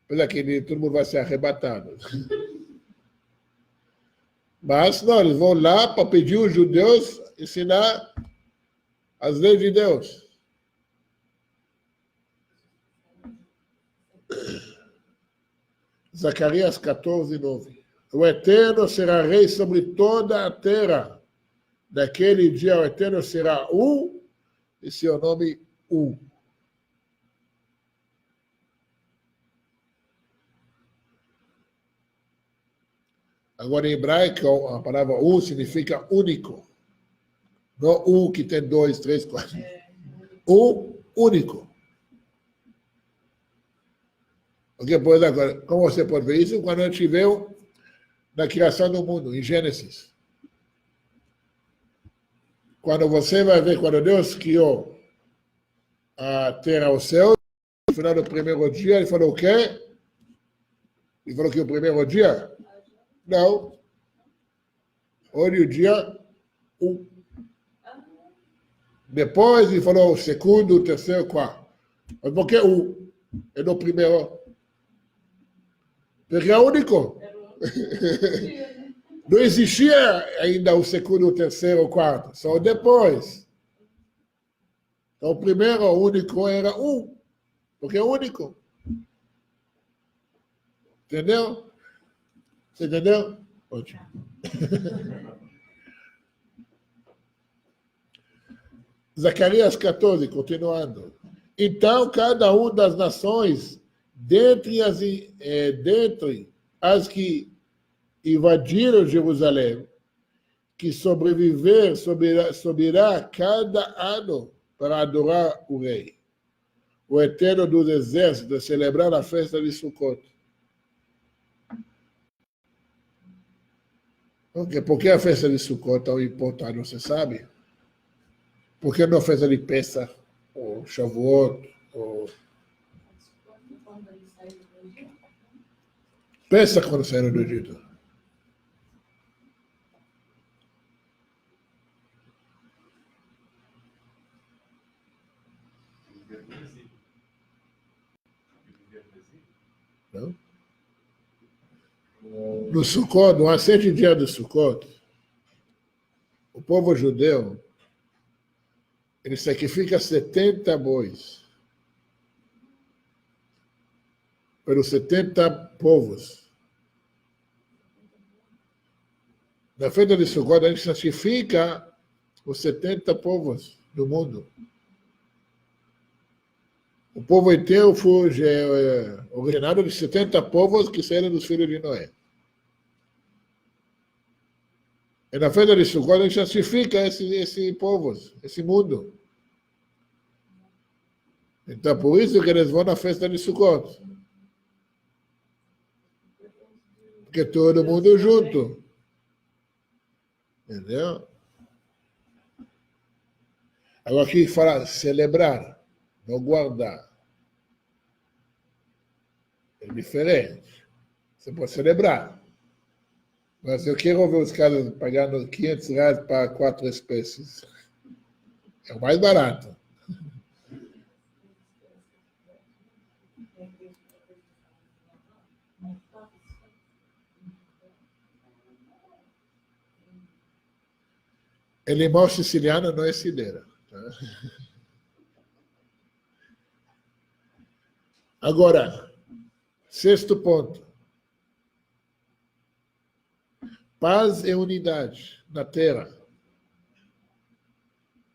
Apesar que todo mundo vai ser arrebatado. Mas não, eles vão lá para pedir os judeus ensinar as leis de Deus. Zacarias 14:9. O Eterno será rei sobre toda a terra. Naquele dia o Eterno será um e seu nome um. Agora, em hebraico, a palavra significa único. Não que tem 2, 3, 4. Único. Ok, pois agora, como você pode ver isso? Quando a gente vê na criação do mundo, em Gênesis. Quando você vai ver, quando Deus criou a terra e o céu, no final do primeiro dia, ele falou o quê? Ele falou que o primeiro dia? Não. Olha o dia 1. Depois ele falou o segundo, o terceiro, o quarto. Mas por que 1? É no primeiro. Porque é único. Não existia ainda o segundo, o terceiro, o quarto. Só depois. Então, o primeiro, o único, era 1. Porque é único. Entendeu? Você entendeu? Ótimo. Zacarias 14, continuando. Então, cada uma das nações, dentre as que invadiram Jerusalém, que sobreviver, subirá cada ano para adorar o rei, o Eterno dos Exércitos, celebrar a festa de Sukkot. Okay. Por que a festa de Sukkot é tão importante, você sabe? Por que não a festa de Pesach, ou Shavuot, ou... Pesach quando saíram do Egito. Não? No Sukkot, no 7 dias do Sukkot, o povo judeu, ele sacrifica 70 bois pelos 70 povos. Na festa de Sukkot, a gente sacrifica os 70 povos do mundo. O povo inteiro foi originado de 70 povos que saíram dos filhos de Noé. E na festa de Sukkot, a gente sacrifica esse povo, esse mundo. Então, por isso que eles vão na festa de Sukkot. Porque todo mundo junto. Entendeu? Agora aqui fala celebrar, não guardar. É diferente. Você pode celebrar. Mas eu quero ver os caras pagando R$500 para 4 espécies. É o mais barato. E limão siciliano não é cideira. Tá? Agora, 6º ponto. Paz e unidade na terra.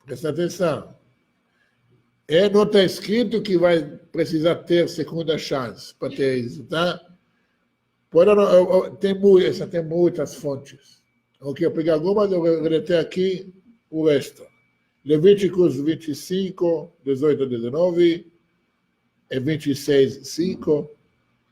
Presta atenção. Não está escrito que vai precisar ter segunda chance para ter isso, tá? Tem muitas fontes. Ok, eu peguei algumas, eu reletei aqui o resto. Levíticos 25, 18 a 19, e 26, 5.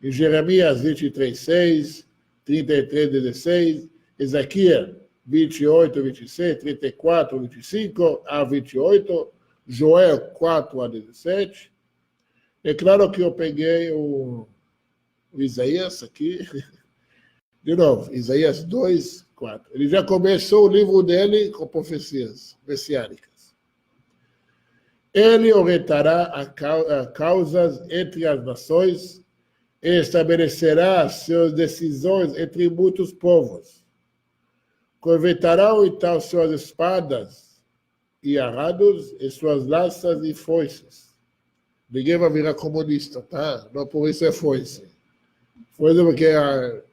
E Jeremias 23, 6, 33, 16. Ezequiel 28, 26, 34, 25 a 28. Joel 4 a 17. É claro que eu peguei o Isaías aqui. De novo, Isaías 2, 4. Ele já começou o livro dele com profecias messiânicas. Ele orientará causas entre as nações e estabelecerá suas decisões entre muitos povos. Converterão então suas espadas e arados e suas lanças e foices. Ninguém vai virar comunista, tá? Não por isso é foice. Foice porque é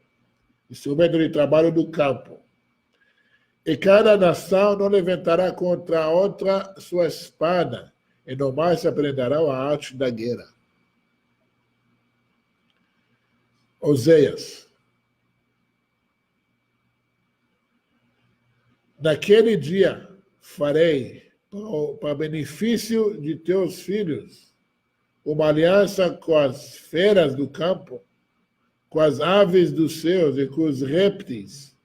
instrumento de trabalho do campo. E cada nação não levantará contra a outra sua espada, e não mais se aprenderão a arte da guerra. Oséias naquele dia farei, para benefício de teus filhos, uma aliança com as feras do campo, com as aves dos céus e com os répteis,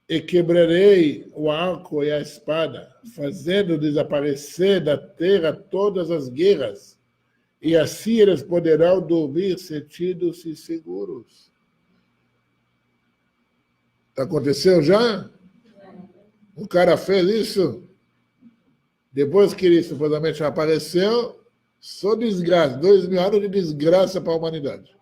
e quebrarei o arco e a espada, fazendo desaparecer da terra todas as guerras, e assim eles poderão dormir sentidos e seguros. Aconteceu já? O cara fez isso? Depois que ele supostamente apareceu, só desgraça, 2000 anos de desgraça para a humanidade.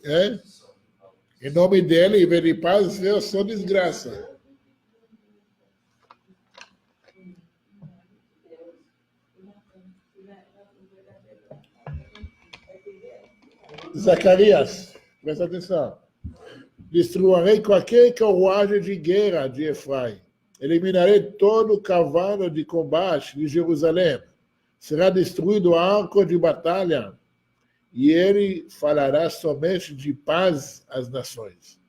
É? Em nome dele, em vez de paz, veio só desgraça. Zacarias, presta atenção. Destruirei qualquer carruagem de guerra de Efraim. Eliminarei todo o cavalo de combate de Jerusalém. Será destruído o arco de batalha, e ele falará somente de paz às nações.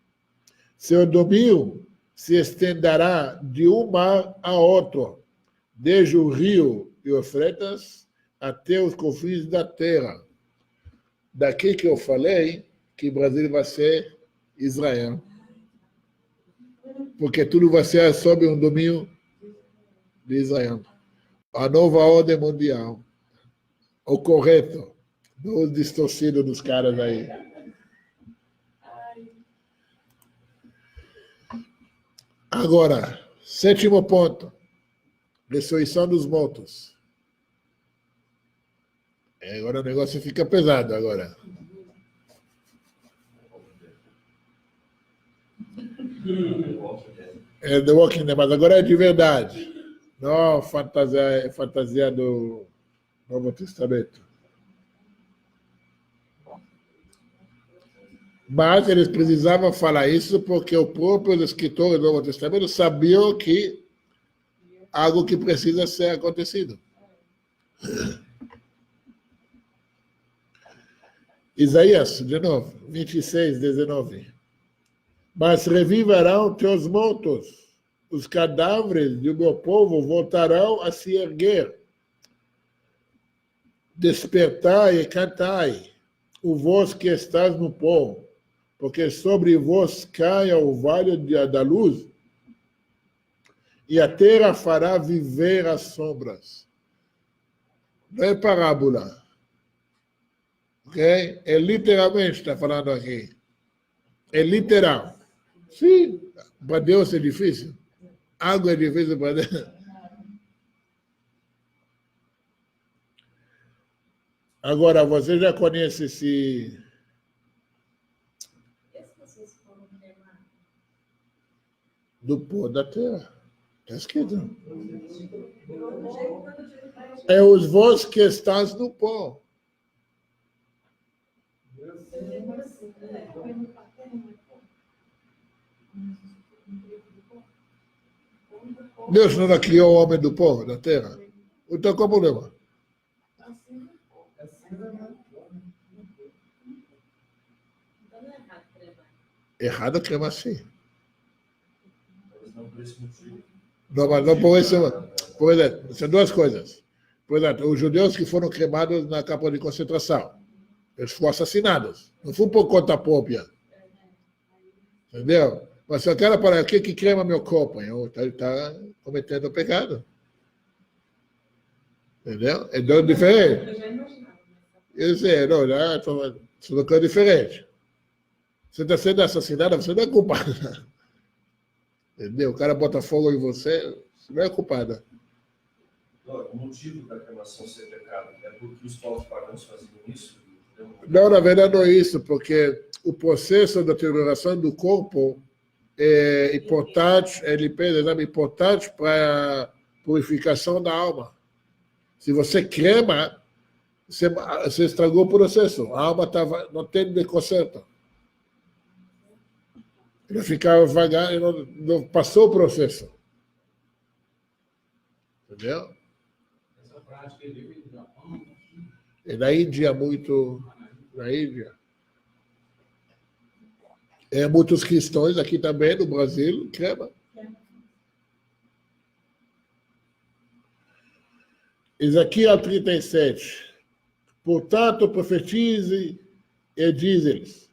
Seu domínio se estenderá de um mar a outro, desde o rio Eufrates até os confins da terra. Daqui que eu falei que o Brasil vai ser Israel. Porque tudo vai ser sob o domínio de Israel. A nova ordem mundial. O correto. Os distorcidos dos caras aí. Agora, sétimo ponto. Ressurreição dos mortos. Agora o negócio fica pesado agora. É The Walking Dead, mas agora é de verdade. Não fantasia do Novo Testamento. Mas eles precisavam falar isso porque o próprio escritor do Novo Testamento sabia que algo que precisa ser acontecido. Isaías, de novo, 26, 19. Mas reviverão teus mortos, os cadáveres do meu povo voltarão a se erguer. Despertai e cantai, o vós que estás no pó, porque sobre vós caia o vale da luz, e a terra fará viver as sombras. Não é parábola. Ok? É literalmente, está falando aqui. É literal. Sim, para Deus é difícil. Algo é difícil para Deus. Agora, você já conhece esse... Do pó da terra. Está escrito. É os vós que estás no pó. Deus não criou o homem do pó, da terra. Então, qual o problema? Errado cremar sim. Não, mas não por isso. Por exemplo, são duas coisas. Por exemplo, os judeus que foram cremados na campo de concentração, eles foram assassinados. Não foi por conta própria. Entendeu? Mas se o cara fala, o que crema meu corpo? Ele está cometendo pecado. Entendeu? É dor diferente. Eu sei, não, são coisas diferentes. Você está sendo assassinado, você não é culpado. Entendeu? O cara bota fogo em você, você não é culpado. O motivo da cremação ser pecado é porque os povos pagãos faziam isso? Não, na verdade não é isso, porque o processo da deterioração do corpo é importante, ele é importante para a purificação da alma. Se você crema, você estragou o processo. A alma não tem de conserto. Ele ficava vagar e não passou o processo. Entendeu? Essa prática ele veio do Japão. E na Índia, muito. Na Índia. Muitos cristãos aqui também, no Brasil, crema. Ezequiel 37. Portanto, profetize e diz-lhes: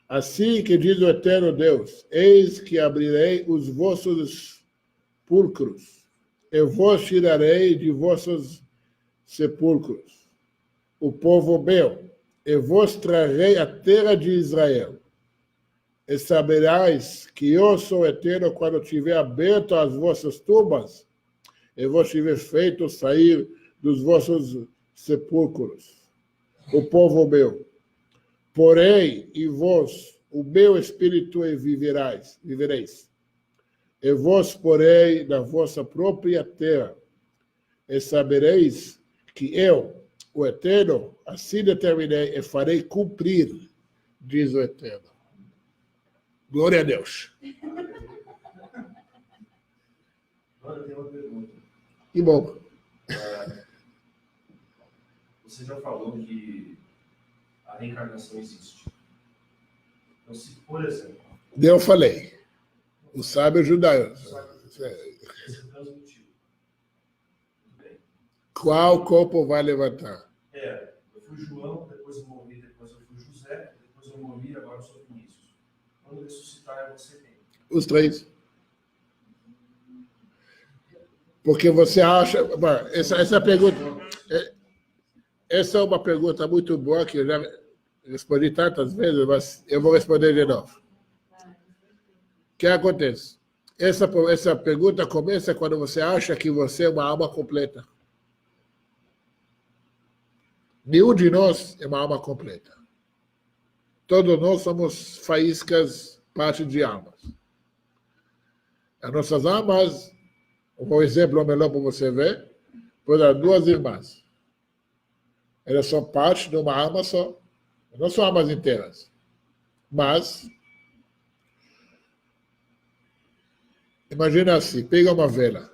assim que diz o eterno Deus, eis que abrirei os vossos sepulcros, e vos tirarei de vossos sepulcros o povo meu, e vos trarei a terra de Israel. E saberás que eu sou eterno quando tiver aberto as vossas tumbas, e vos tiver feito sair dos vossos sepulcros o povo meu. Porém, em vós o meu espírito e vivereis. E vos porei na vossa própria terra, e sabereis que eu, o Eterno, assim determinei e farei cumprir, diz o Eterno. Glória a Deus. Agora eu tenho uma pergunta. Que bom. Você já falou que a reencarnação existe. Então, se, por exemplo... Eu falei. O sábio judaico. Esse transmitido. Muito bem. Qual corpo vai levantar? Eu fui João, depois eu morri, depois eu fui José, depois eu morri, agora eu sou Vinícius. Quando ressuscitar, você tem. Os três. Porque você acha... Essa pergunta... Essa é uma pergunta muito boa que eu já respondi tantas vezes, mas eu vou responder de novo. O que acontece? Essa pergunta começa quando você acha que você é uma alma completa. Nenhum de nós é uma alma completa. Todos nós somos faíscas, parte de almas. As nossas almas, um exemplo melhor para você ver, por exemplo, duas irmãs. Elas são parte de uma alma só. Não são almas inteiras. Mas, imagina assim, pega uma vela.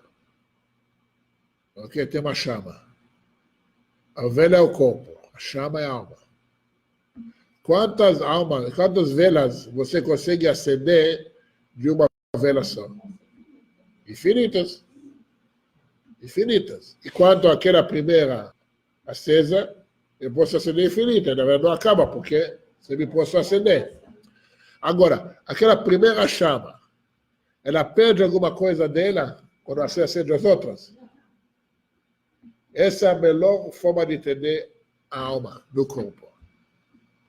Ok? Tem uma chama. A vela é o corpo, a chama é a alma. Quantas velas você consegue acender de uma vela só? Infinitas. Infinitas. E quanto àquela primeira acesa, eu posso acender infinita. Na verdade, não acaba, porque você me posso acender. Agora, aquela primeira chama, ela perde alguma coisa dela quando você acende as outras? Essa é a melhor forma de entender a alma do corpo.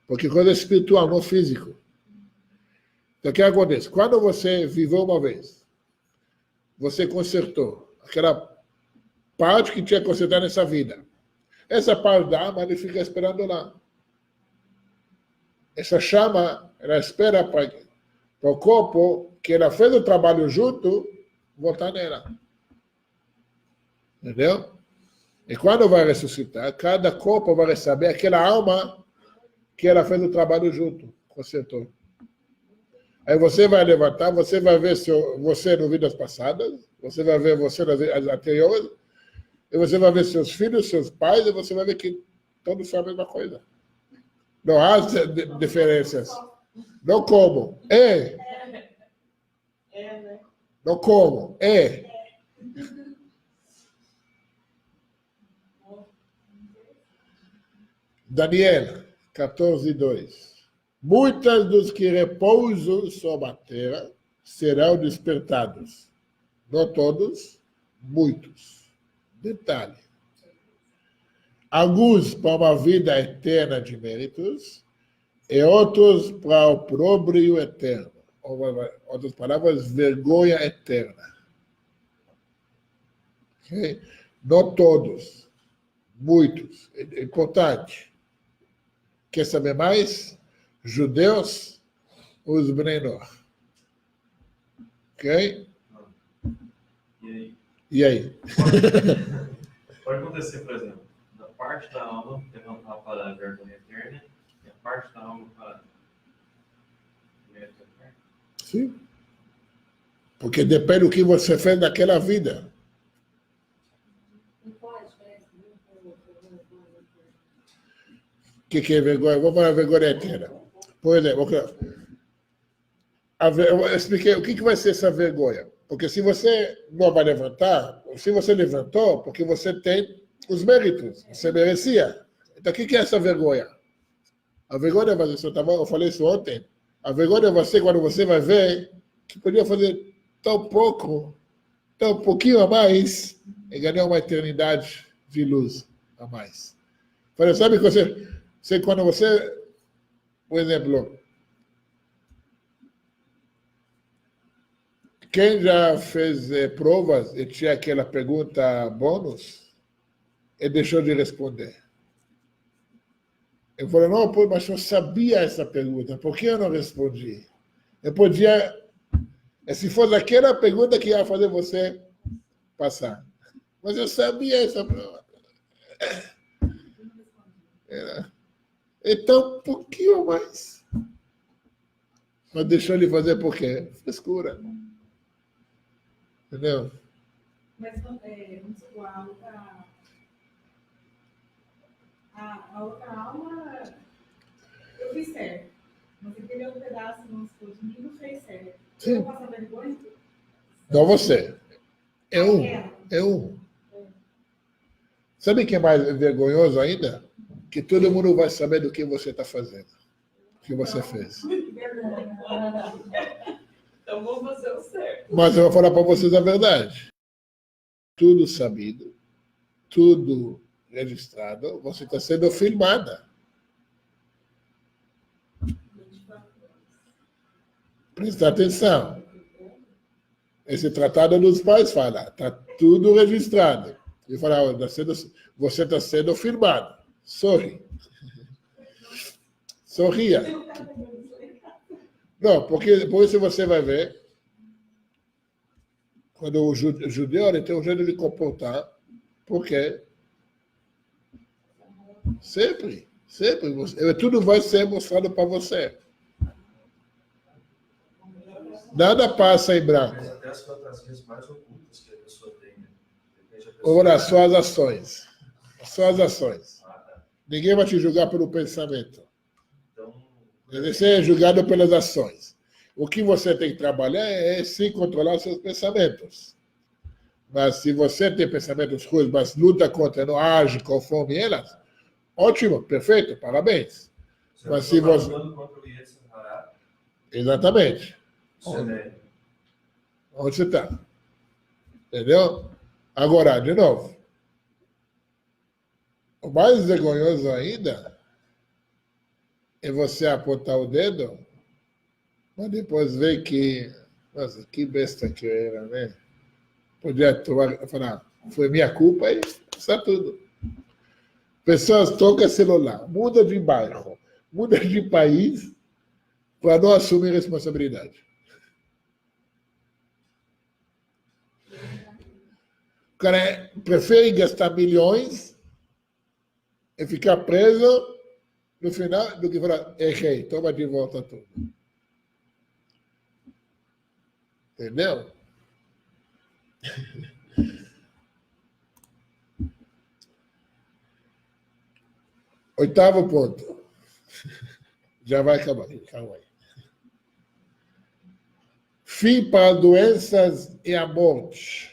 Porque coisa espiritual, não físico. Então, o que acontece? Quando você viveu uma vez, você consertou aquela parte que tinha que consertar nessa vida. Essa parte da alma, ele fica esperando lá. Essa chama, ela espera para o corpo, que ela fez o trabalho junto, voltar nela. Entendeu? E quando vai ressuscitar, cada corpo vai receber aquela alma que ela fez o trabalho junto, consertou. Aí você vai levantar, você vai ver você nas vidas passadas, você vai ver você nas vidas anteriores, e você vai ver seus filhos, seus pais, e você vai ver que todos são a mesma coisa. Não há diferenças. Não como. Não como. Daniel 14:2. Muitos dos que repousam sobre a terra serão despertados. Não todos, muitos. Detalhe. Alguns para uma vida eterna de méritos e outros para o opróbrio eterno. Outras palavras, vergonha eterna. Okay? Não todos, muitos. É importante. Quer saber mais? Judeus, os Bnei Noach. Ok? E aí? Pode acontecer, por exemplo, da parte da alma levantar para a vergonha eterna e a parte da alma para o mérito eterno. Sim. Porque depende do que você fez naquela vida. que é vergonha? Vamos falar vergonha eterna. Por exemplo, eu expliquei o que vai ser essa vergonha. Porque se você não vai levantar, se você levantou, porque você tem os méritos, você merecia. Então, o que é essa vergonha? A vergonha é você, eu falei isso ontem, a vergonha é você quando você vai ver que podia fazer tão pouco, tão pouquinho a mais, e ganhar uma eternidade de luz a mais. Falei, sabe que você quando você, por exemplo, quem já fez provas e tinha aquela pergunta bônus, e deixou de responder. Eu falei, não, pô, mas eu sabia essa pergunta, por que eu não respondi? Eu podia, se fosse aquela pergunta que ia fazer você passar. Mas eu sabia essa pergunta. Então, um pouquinho mais. Mas deixou ele fazer por quê? Frescura. Entendeu? Mas, vamos supor, a outra alma, eu fiz certo. Mas aquele outro pedaço, vamos supor, de mim não fez certo. Sim. Eu vou passar vergonha? Não você. É um. Sabe o que é mais vergonhoso ainda? Que todo mundo vai saber do que você está fazendo. O que você fez. Então vou fazer o certo. Mas eu vou falar para vocês a verdade. Tudo sabido, tudo registrado, você está sendo filmada. Presta atenção. Esse tratado dos pais fala, está tudo registrado. Ele fala, você está sendo filmado. Sorri. Sorria. Não, porque por isso você vai ver, quando o judeu ele tem um jeito de comportar, porque sempre, tudo vai ser mostrado para você. Nada passa em branco. Mas até as fantasias mais ocultas que a pessoa tem, né? Ora, só as ações. Só as ações. Ninguém vai te julgar pelo pensamento. Então, Você é julgado pelas ações. O que você tem que trabalhar é sim controlar os seus pensamentos. Mas se você tem pensamentos ruins, mas luta contra, não age conforme elas, ótimo, perfeito, parabéns. Mas se você... Exatamente. Onde você está? Entendeu? Agora, de novo, o mais vergonhoso ainda é você apontar o dedo, mas depois ver que, nossa, que besta que eu era, né? Podia falar, foi minha culpa e está tudo. Pessoas tocam celular, muda de bairro, muda de país para não assumir responsabilidade. O cara prefere gastar milhões e ficar preso no final do que falar, errei, toma de volta tudo. Entendeu? Oitavo ponto. Já vai acabar. Calma aí. Fim para doenças e a morte.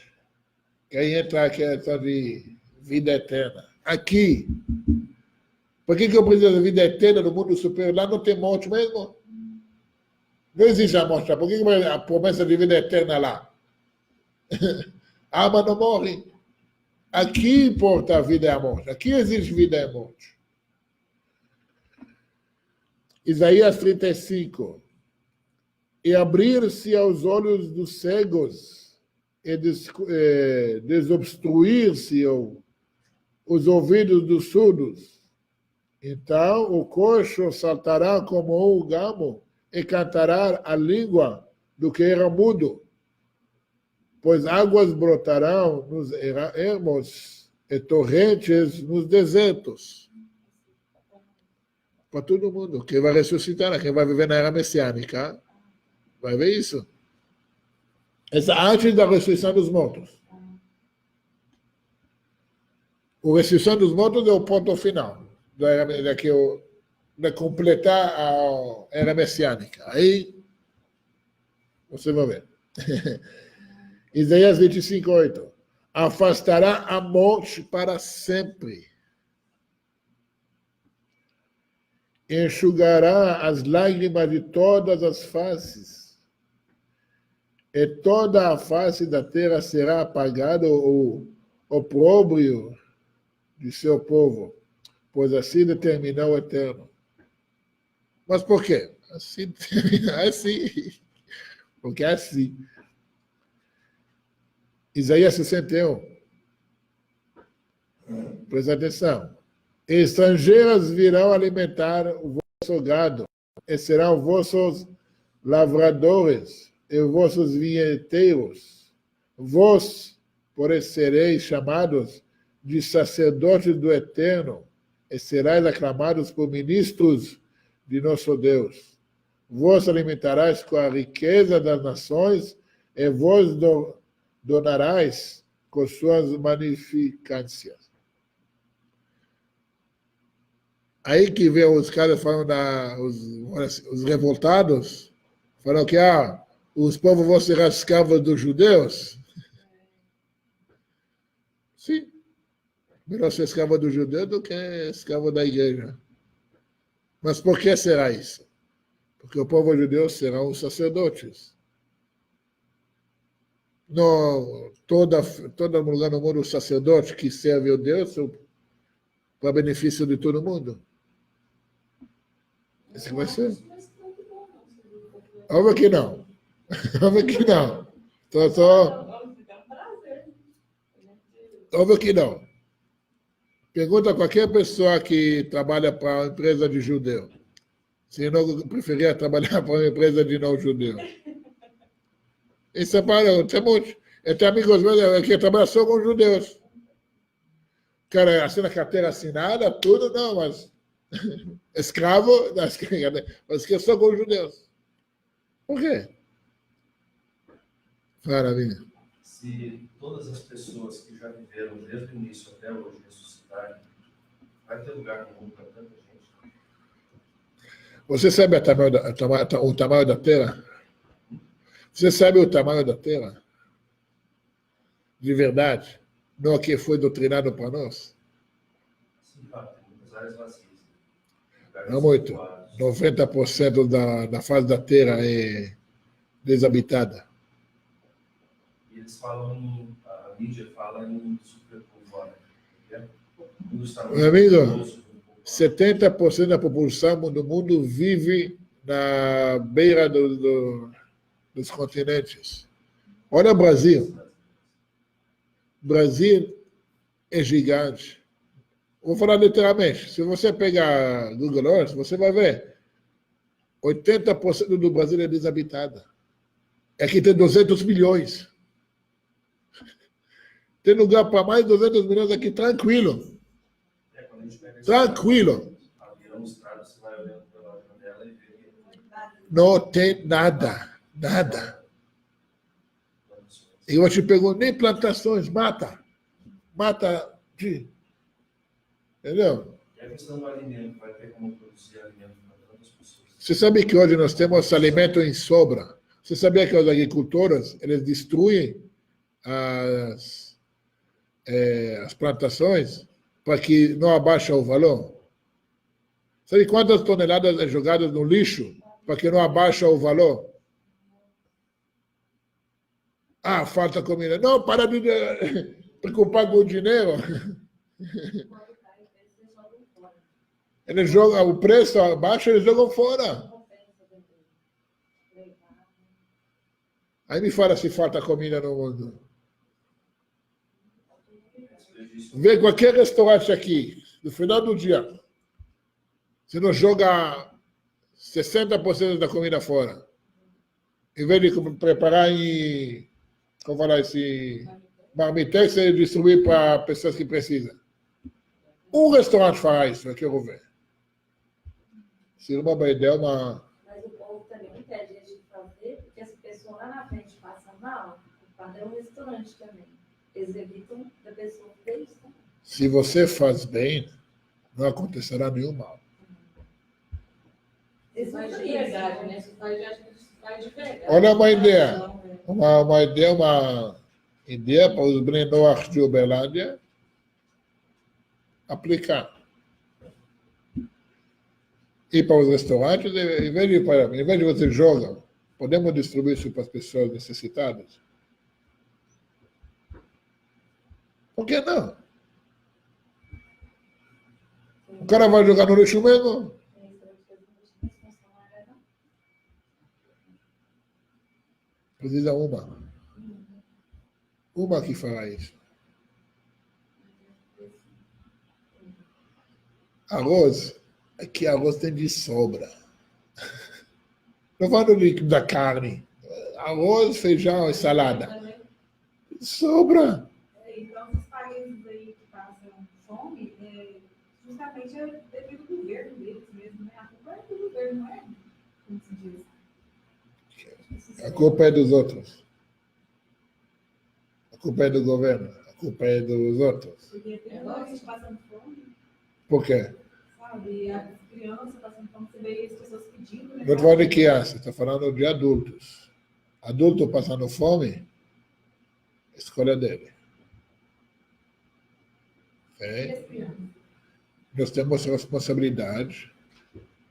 Que aí entra a questão de vida eterna. Aqui. Por que eu preciso de vida eterna no mundo superior? Lá não tem morte mesmo? Não existe a morte lá. Por que a promessa de vida eterna lá? A alma não morre. Aqui importa a vida e a morte. Aqui existe vida e morte. Isaías 35. E abrir-se aos olhos dos cegos e desobstruir-se os ouvidos dos surdos. Então o coxo saltará como um gamo e cantará a língua do que era mudo. Pois águas brotarão nos ermos e torrentes nos desertos. Para todo mundo. Quem vai ressuscitar, quem vai viver na era messiânica, vai ver isso. Essa antes da ressurreição dos mortos. A ressurreição dos mortos é o ponto final. completar a era messiânica. Aí, você vai ver. Isaías 25:8. Afastará a morte para sempre. Enxugará as lágrimas de todas as faces. E toda a face da terra será apagada, o opróbrio de seu povo, pois assim determinou o Eterno. Mas por quê? Assim, assim. Porque é assim. Isaías 61. Presta atenção. Estrangeiras virão alimentar o vosso gado, e serão vossos lavradores e vossos vinheteiros. Vós, porém, sereis chamados de sacerdotes do Eterno, e serais aclamados por ministros de nosso Deus. Vós alimentarás com a riqueza das nações, e vós donarás com suas magnificâncias. Aí que vem os caras falando, os revoltados, falam que os povos vão ser escravos dos judeus. Sim. Melhor ser escravo dos judeus do que escravo da igreja. Mas por que será isso? Porque o povo judeu serão os sacerdotes. No, todo lugar no mundo, o sacerdote que serve a Deus para benefício de todo mundo. Esse que vai ser? Óbvio que não. Óbvio que não. Óbvio que não. Pergunta a qualquer pessoa que trabalha para uma empresa de judeu. Se não preferia trabalhar para uma empresa de não judeu. Em São Paulo, tem muitos. Eu tenho amigos meus que trabalham só com judeus. O cara assina carteira assinada, tudo, não, mas escravo, mas que só com judeus. Por quê? Maravilha. Se todas as pessoas que já viveram desde o início até hoje ressuscitarem, vai ter lugar no mundo para tanta gente. Você sabe o tamanho da Terra? Você sabe o tamanho da Terra? De verdade? Não que foi doutrinado para nós? Sim, claro, tem muitas áreas vazias. Não muito. 90% da face da Terra é deshabitada. E eles falam, a mídia fala em superpovoamento. Meu amigo, 70% da população do mundo vive na beira dos continentes. Olha o Brasil. O Brasil é gigante. Vou falar literalmente. Se você pegar Google Earth, você vai ver. 80% do Brasil é desabitada. Aqui tem 200 milhões. Tem lugar para mais de 200 milhões aqui, tranquilo. Tranquilo. Não tem nada. Nada. E eu te pergunto, nem plantações, mata. Mata de... Entendeu? E a questão do alimento, vai ter como produzir alimento para tantas pessoas. Você sabe que hoje nós temos alimento em sobra. Você sabia que os agricultores, eles destruem as plantações para que não abaixe o valor? Sabe quantas toneladas é jogadas no lixo para que não abaixe o valor? Falta comida. Não, para de preocupar com o dinheiro. Eles jogam o preço abaixo, eles jogam fora. Aí me fala se falta comida no mundo. Vê qualquer restaurante aqui, no final do dia, você não joga 60% da comida fora. Em vez de preparar em, como falar assim, marmitex e distribuir para pessoas que precisam. Um restaurante faz isso, eu quero ver. Se uma boa ideia, Mas o povo também não pede a gente fazer, porque essa pessoa lá na frente passa mal, o padrão restaurante também. Eles evitam da pessoa ver isso também. Se você faz bem, não acontecerá nenhum mal. Isso faz de verdade, né? Isso faz de verdade. Olha uma ideia. Uma ideia para os Bnei Noach de Uberlândia aplicar. Ir para os restaurantes, em vez de você jogar, podemos distribuir isso para as pessoas necessitadas? Por que não? O cara vai jogar no lixo mesmo? Precisa uma que fará isso. Arroz, aqui arroz tem de sobra. Não falo da carne. Arroz, feijão e salada. Sobra. Então, os países aí que passam fome, justamente é devido ao governo deles mesmo, né? A culpa é do governo, não é? Como se diz? A culpa é dos outros. A culpa é do governo. A culpa é dos outros. Porque tem gente passando fome, Por quê? sabe? As crianças passando fome, você vê as pessoas pedindo, né? Não estou falando de criança, estou falando de adultos. Adulto passando fome, escolha dele. E Ok? as crianças? Nós temos responsabilidade.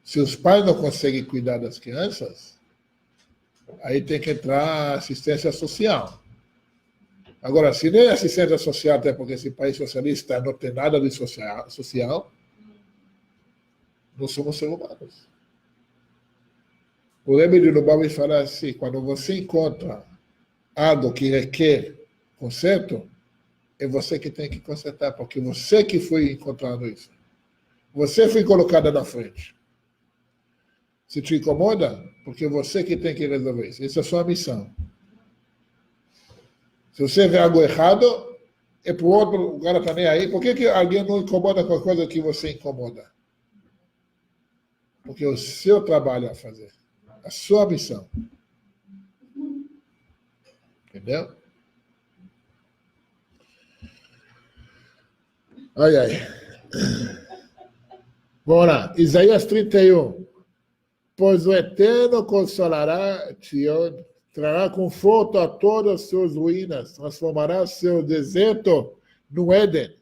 Se os pais não conseguem cuidar das crianças, aí tem que entrar a assistência social. Agora, se nem assistência social, até porque esse país socialista não tem nada de social, não somos seres humanos. O Rebbe de Lubavitch fala assim, quando você encontra algo que requer conserto, é você que tem que consertar, porque você que foi encontrando isso. Você foi colocada na frente. Se te incomoda, porque você que tem que resolver isso. Essa é a sua missão. Se você vê algo errado, é para o outro, o cara está nem aí. Por que alguém não incomoda com a coisa que você incomoda? Porque é o seu trabalho a fazer. A sua missão. Entendeu? Ai, ai. Vamos lá. Isaías 31. Pois o Eterno consolará Sion, trará conforto a todas as suas ruínas, transformará seu deserto no Éden,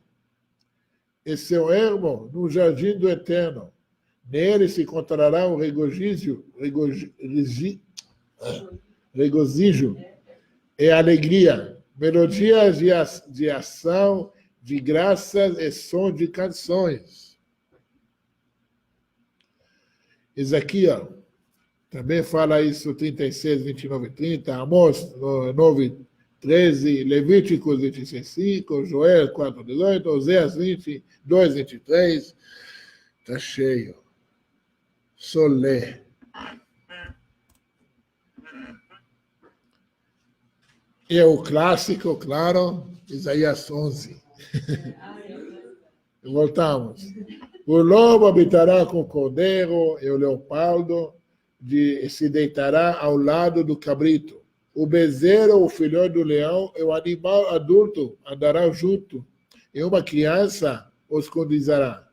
e seu ermo no jardim do Eterno. Nele se encontrará um regozijo e alegria, melodias de ação, de graças e som de canções. Ezequiel também fala isso, 36, 29 e 30, Amós 9, 13, Levíticos 26, 5, Joel 4, 18, Oséias 22, 23. Está cheio. Solé. E o clássico, claro, Isaías 11. Voltamos. O lobo habitará com o cordeiro e o leopardo se deitará ao lado do cabrito. O bezerro, o filhote do leão e o animal adulto andarão junto, e uma criança os conduzirá.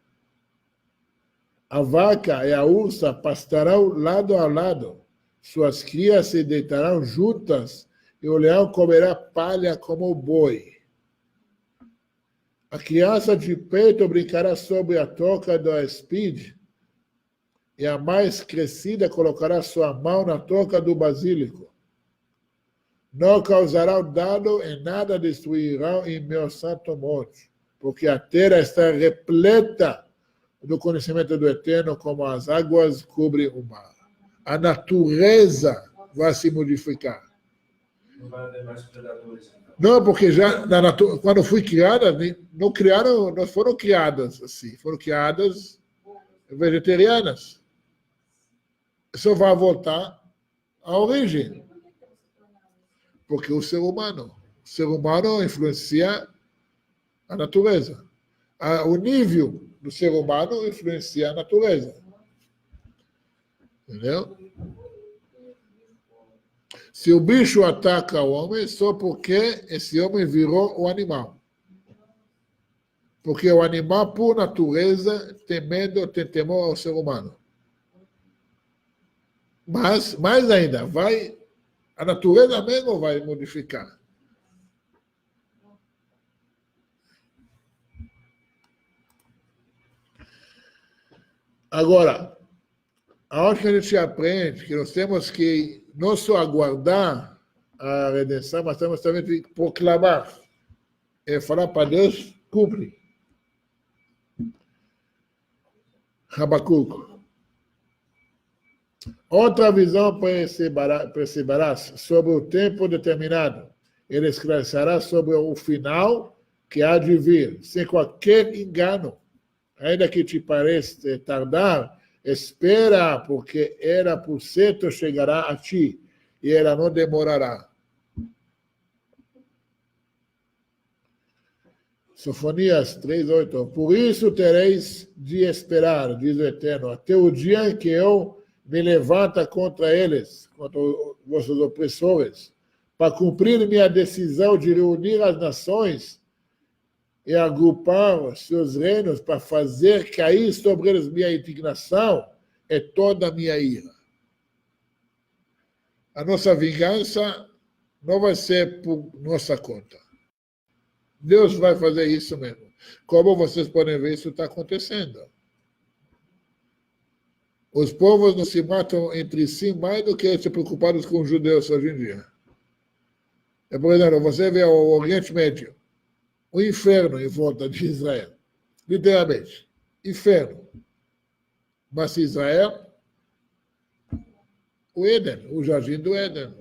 A vaca e a ursa pastarão lado a lado, suas crias se deitarão juntas, e o leão comerá palha como o boi. A criança de peito brincará sobre a toca do espide, e a mais crescida colocará sua mão na toca do basílico. Não causarão dano e nada destruirão em meu santo monte, porque a terra está repleta do conhecimento do Eterno, como as águas cobrem o mar. A natureza vai se modificar. Não vai haver mais predadores. Então. Não, porque já quando fui criada, não foram criadas assim, foram criadas vegetarianas. Só vai voltar à origem. Porque o ser humano influencia a natureza. O nível do ser humano influencia a natureza. Entendeu? Se o bicho ataca o homem, só porque esse homem virou o animal. Porque o animal, por natureza, tem temor ao ser humano. Mas, mais ainda, a natureza mesmo vai modificar. Agora, aonde que a gente aprende que nós temos que não só aguardar a redenção, mas temos também que proclamar. É falar para Deus, cumpre. Habacuc. Outra visão perceberás sobre o tempo determinado. Ele esclarecerá sobre o final que há de vir, sem qualquer engano. Ainda que te pareça tardar, espera, porque ela por certo chegará a ti, e ela não demorará. Sofonias 3:8. Por isso tereis de esperar, diz o Eterno, até o dia em que eu me levanta contra eles, contra vossos opressores, para cumprir minha decisão de reunir as nações e agrupar os seus reinos para fazer cair sobre eles minha indignação e toda a minha ira. A nossa vingança não vai ser por nossa conta. Deus vai fazer isso mesmo. Como vocês podem ver, isso está acontecendo. Os povos não se matam entre si mais do que se preocupados com os judeus hoje em dia. Por exemplo, você vê o Oriente Médio, o inferno em volta de Israel. Literalmente. Inferno. Mas Israel, o Éden, o jardim do Éden.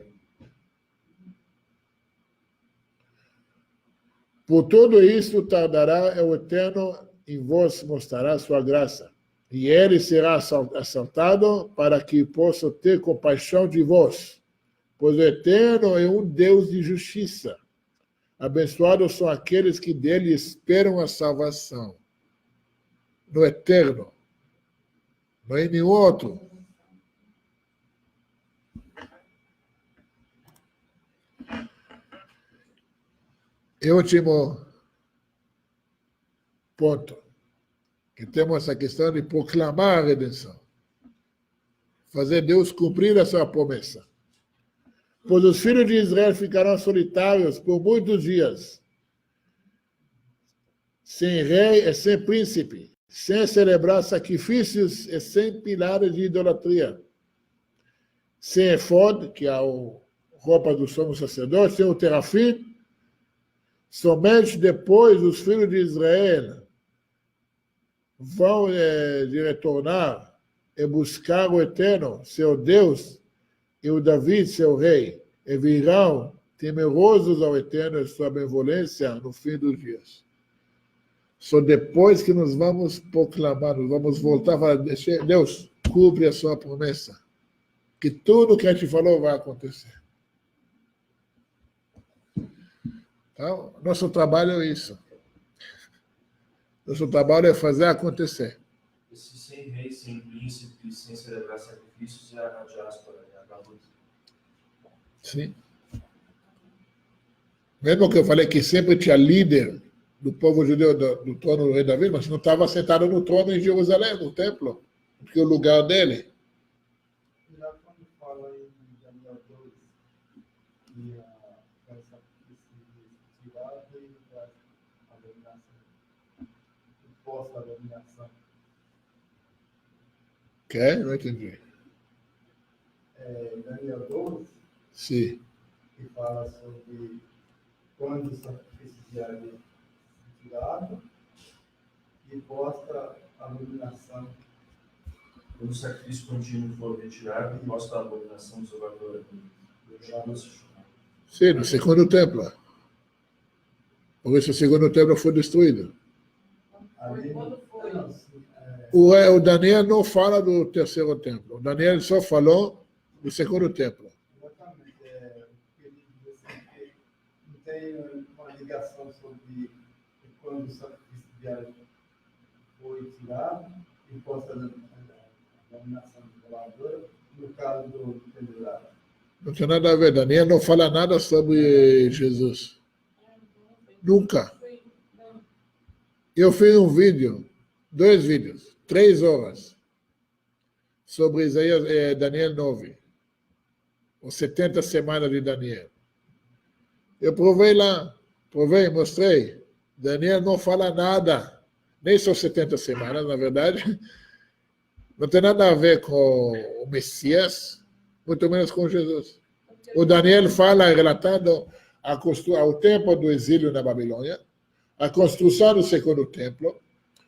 Por tudo isso tardará o Eterno em vos mostrará sua graça. E ele será assaltado para que possa ter compaixão de vós. Pois o Eterno é um Deus de justiça. Abençoados são aqueles que dele esperam a salvação. No Eterno. Não em nenhum outro. E último ponto, que temos essa questão de proclamar a redenção. Fazer Deus cumprir a sua promessa. Pois os filhos de Israel ficarão solitários por muitos dias, sem rei e sem príncipe, sem celebrar sacrifícios e sem pilares de idolatria, sem efod, que é a roupa do sumo sacerdote, sem o terafim. Somente depois os filhos de Israel vão retornar e buscar o Eterno, seu Deus, e o Davi, seu rei, e virão temerosos ao Eterno e sua benevolência no fim dos dias. Só depois que nós vamos proclamar, nós vamos voltar a falar, Deus, cumpre a sua promessa, que tudo que a gente falou vai acontecer. Então, nosso trabalho é isso. Nosso trabalho é fazer acontecer. Esse sem rei, sem príncipe, sem celebrar sacrifícios é a diáspora, é a galuta. Sim. Mesmo que eu falei que sempre tinha líder do povo judeu do trono do rei Davi, mas não estava sentado no trono em Jerusalém, no templo, porque é o lugar dele. Já quando fala em Daniel 2, que essa tirada e a dominação, imposta a dominação. Que? Não entendi. Daniel 12, Sim. que fala sobre quando o sacrifício diário é tirado e posta a dominação. Quando o sacrifício contínuo for retirado, mostra a abominação dos oradores. Sim, no segundo templo. Por isso o segundo templo foi destruído. Ali, Quando foi? O Daniel não fala do terceiro templo. O Daniel só falou do segundo templo. exatamente, ele diz assim, que não tem uma ligação sobre quando o sacrifício diário foi tirado e posta a dominação idolatradora, no caso do pendurado. Não tem nada a ver. Daniel não fala nada sobre Jesus. Nunca. Eu fiz um vídeo, 2 vídeos, 3 horas, sobre Isaías, Daniel 9, os 70 semanas de Daniel. Eu provei lá, mostrei. Daniel não fala nada, nem são 70 semanas, na verdade. Não tem nada a ver com o Messias, muito menos com Jesus. O Daniel fala, relatando ao tempo do exílio na Babilônia, a construção do segundo templo,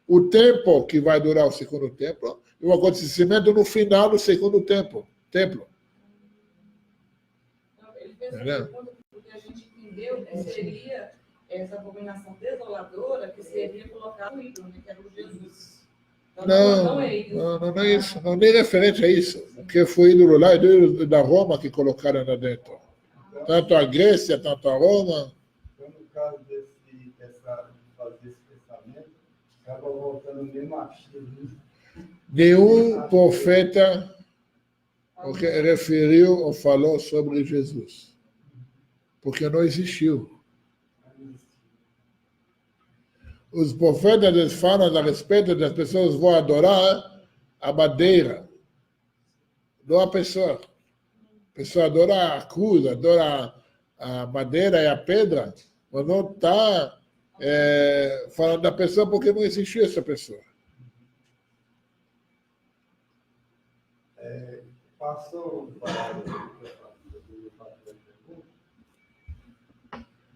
o tempo que vai durar o segundo templo, e o acontecimento no final do segundo templo. Ele fez essa pergunta porque a gente entendeu que seria essa abominação desoladora que seria colocada no ídolo, né, que era o Jesus. Então, Não é isso. Não é referente a isso. O que foi ídolo lá é ídolo da Roma que colocaram lá dentro. Tanto a Grécia, tanto a Roma. Então, no caso de fazer esse pensamento, acaba voltando mesmo a achismo. Nenhum profeta referiu ou falou sobre Jesus. Porque não existiu. Os profetas eles falam a respeito das pessoas que vão adorar a madeira, não a pessoa. A pessoa adora a cruz, adora a madeira e a pedra, mas não está falando da pessoa porque não existiu essa pessoa. Passou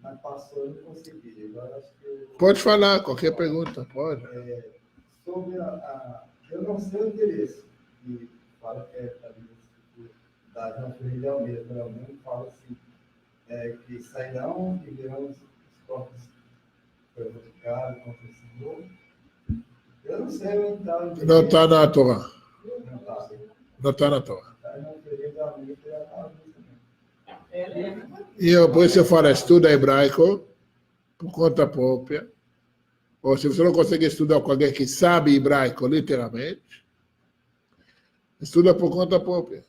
mas passou, eu não consegui. Agora acho que Pode falar, qualquer pergunta, pode. Sobre eu não sei o endereço, que fala que é da João Ferreira de Almeida, realmente fala assim, que sairão e verão os corpos prejudicados contra o Senhor. Eu não sei onde está o endereço. Não está na Torá. Não está. Não está na Torá. A João Ferreira de Almeida já está também. E por isso eu falo, estuda hebraico por conta própria. Ou se você não consegue estudar com alguém que sabe hebraico, literalmente, estuda por conta própria.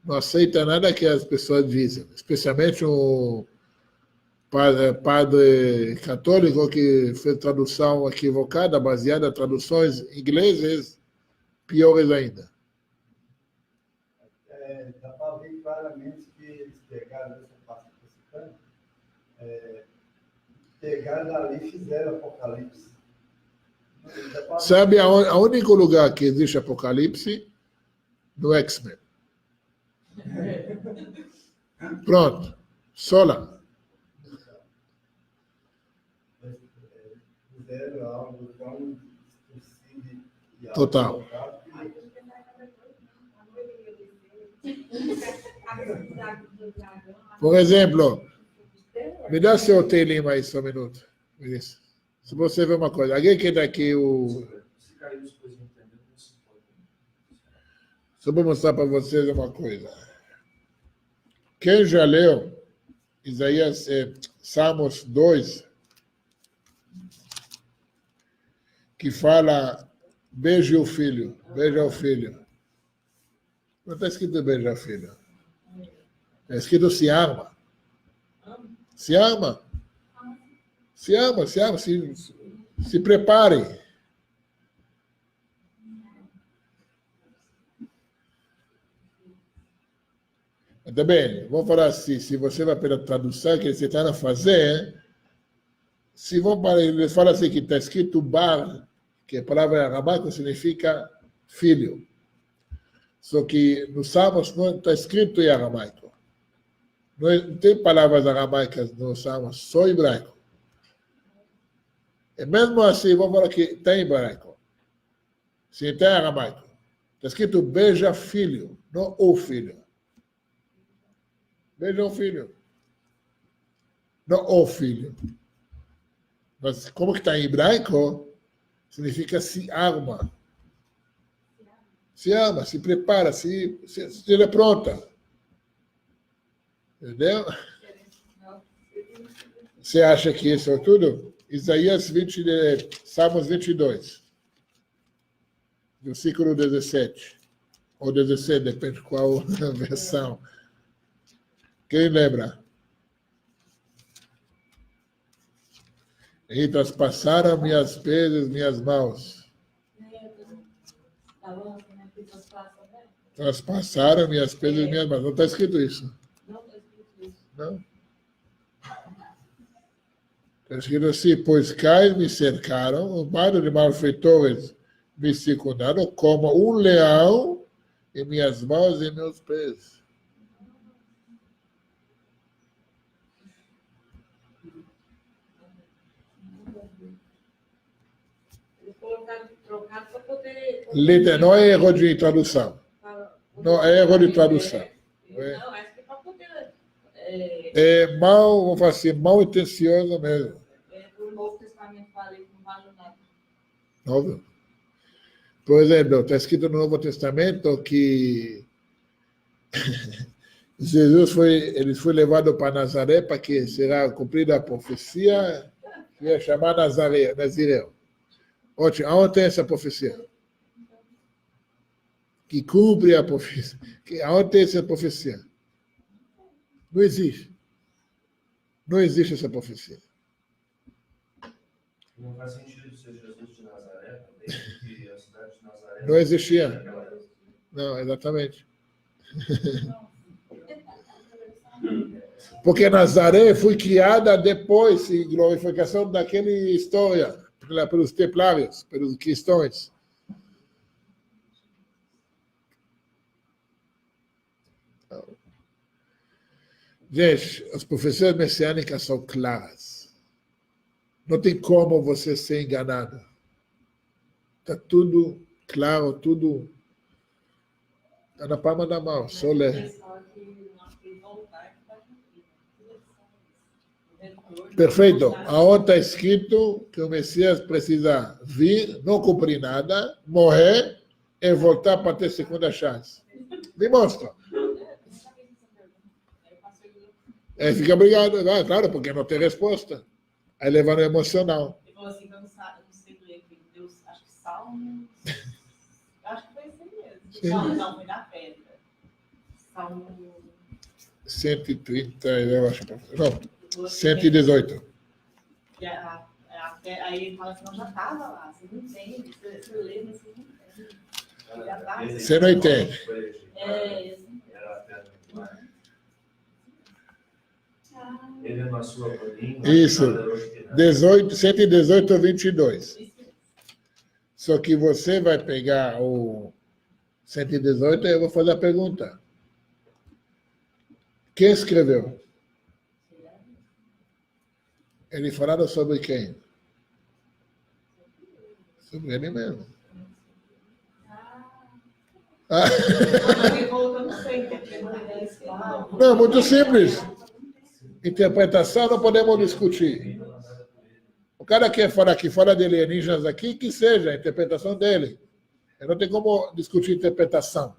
Não aceita nada que as pessoas dizem, especialmente um padre católico que fez tradução equivocada, baseada em traduções inglesas, piores ainda. Dá para ver claramente que eles pegaram essa parte que você está, pegaram dali e fizeram Apocalipse. Sabe o único lugar que existe Apocalipse? No X-Men. Pronto. Só lá. Fizeram algo tão distorcido e Total. Por exemplo, me dá seu telinho aí só um minuto. Isso. Se você ver uma coisa. Alguém quer dar aqui o... Se cair as coisas entendendo, você pode. Só vou mostrar para vocês uma coisa. Quem já leu Isaías, Salmos 2, que fala beije o filho, beija o filho. Não está escrito beija o filho. Está escrito se ama. Se ama. Se ama, se prepare. Também, vamos falar assim, se você vai pela tradução que você está a fazer, se vão para ele fala assim que está escrito bar, que a palavra aramaica significa filho. Só que nos Salmos não está escrito em aramaico. Não tem palavras aramaicas nos Salmos, só em hebraico. E mesmo assim, vamos falar que está em hebraico. Se está em aramaico. Está escrito beija filho, não o filho. Beija o filho. Não o filho. Mas como que está em hebraico, significa se arma. Se ama, se prepara, se esteja pronta. Entendeu? Você acha que isso é tudo? Isaías 20, Salmos 22, versículo 17. Ou 16, depende de qual versão. Quem lembra? E traspassaram minhas pés, minhas mãos. Traspassaram minhas pedras e minhas mãos. Não está escrito isso. Não está escrito isso. Não. Está escrito assim, pois cais me cercaram, um bando de malfeitores me circundaram, como um leão em minhas mãos e meus pés. Eles colocaram trocado para poder. Não é erro de tradução. Não é erro de tradução. Não, acho que é para poder. É mal, vou falar assim, mal intencionado mesmo. O Novo Testamento fala que não vale nada. Novo. Por exemplo, está escrito no Novo Testamento que Jesus foi levado para Nazaré para que será cumprida a profecia que ia chamar Nazireu. Aonde tem essa profecia? Que cumpre a profecia. Aonde tem essa profecia? Não existe. Não existe essa profecia. Não faz sentido ser Jesus de Nazaré também, porque a cidade de Nazaré Não existia. Não, exatamente. Porque Nazaré foi criada depois, em glorificação daquela história, pelos templários, pelos cristãos. Gente, as profecias messiânicas são claras. Não tem como você ser enganado. Está tudo claro, tudo está na palma da mão, só ler. Perfeito. Aonde está escrito que o Messias precisa vir, não cumprir nada, morrer e voltar para ter segunda chance. Me mostra. Fica obrigado. Ah, claro, porque não tem resposta. Aí leva no emocional. Ele falou assim, que eu não sei ler, Deus, acho que Salmo. Acho que foi isso mesmo. Salmo, não, foi da pedra. Salmo. 130, eu acho. Não, 118. Aí ele fala assim, não, já estava lá, você não entende, você lê, mas você não entende. Já tá. Você não entende. Ele na sua bolinha. Isso. 118 ou 22. Só que você vai pegar o 118 e eu vou fazer a pergunta. Quem escreveu? Ele falava sobre quem? Sobre ele mesmo. Ah. Não, muito simples. Interpretação não podemos discutir. O cara quer falar que fala de alienígenas aqui, que seja a interpretação dele. Eu não tenho como discutir interpretação.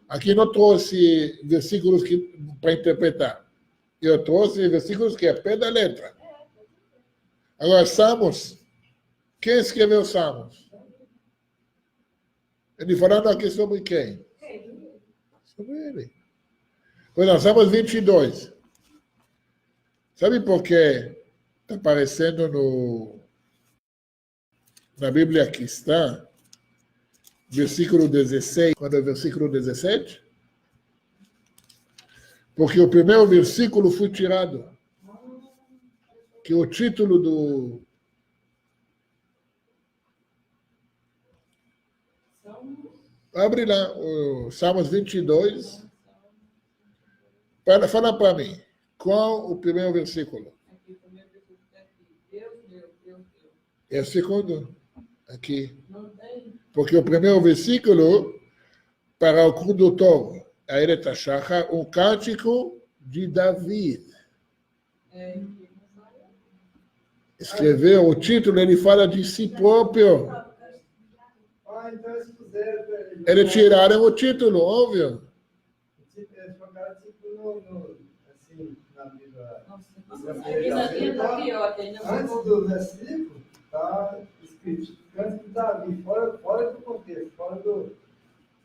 Aqui não trouxe versículos para interpretar. Eu trouxe versículos que é pé da letra. Agora, Salmos. Quem escreveu Salmos? Ele falando aqui sobre quem? Sobre ele. Pois não, Salmos 22. Sabe por que está aparecendo na Bíblia que está, versículo 16, quando é o versículo 17? Porque o primeiro versículo foi tirado. Que o título do... Abre lá, o Salmos 22. Fala para mim. Qual o primeiro versículo? É o segundo. Aqui. Porque o primeiro versículo, para o condutor, a Eretah Shachar, um cântico de Davi. Escreveu o título, ele fala de si próprio. Então eles puseram. Eles tiraram o título, óbvio. Eles colocaram tipo assim, na Bíblia. Antes do versículo, está escrito Cântico de Davi, fora do contexto, fora do.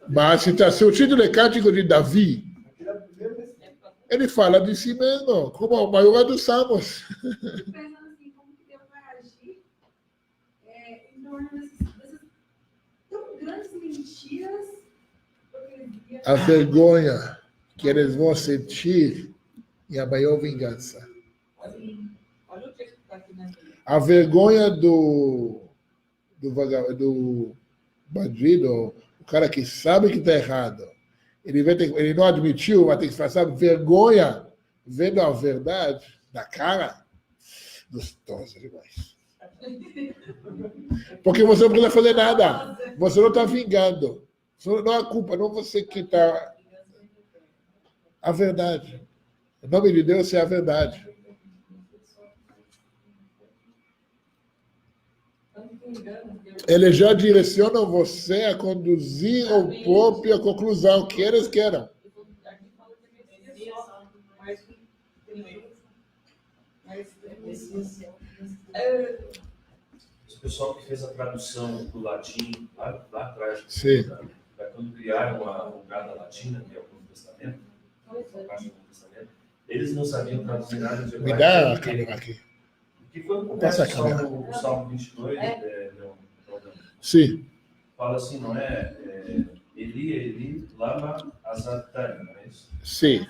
Mas se o título é Cântico de Davi, Aquele é o primeiro versículo. ele fala de si mesmo, como a maioria dos salmos. Pensando assim, como que Deus vai agir em torno dessas tão grandes mentiras a vergonha que eles vão sentir e a maior vingança. Olha o texto que está aqui na Bíblia. A vergonha do bandido, o cara que sabe que está errado, ele não admitiu, vai ter que passar vergonha vendo a verdade na cara. Gostosa demais. Porque você não precisa fazer nada. Você não está vingando. Não é culpa, não você que está... A verdade. O nome de Deus é a verdade. Ele já direciona você a conduzir a própria conclusão que eles queiram. Esse pessoal que fez a tradução do latim lá atrás, Sim. quando criaram a Vulgata Latina, que é o Novo Testamento, a parte do Novo Testamento, eles não sabiam traduzir nada de Me dá a câmera aqui. que quando Passa começa a o Salmo 22, Sim. Fala assim, não é? Eli, Eli, lama azabtani, não é isso? Sim.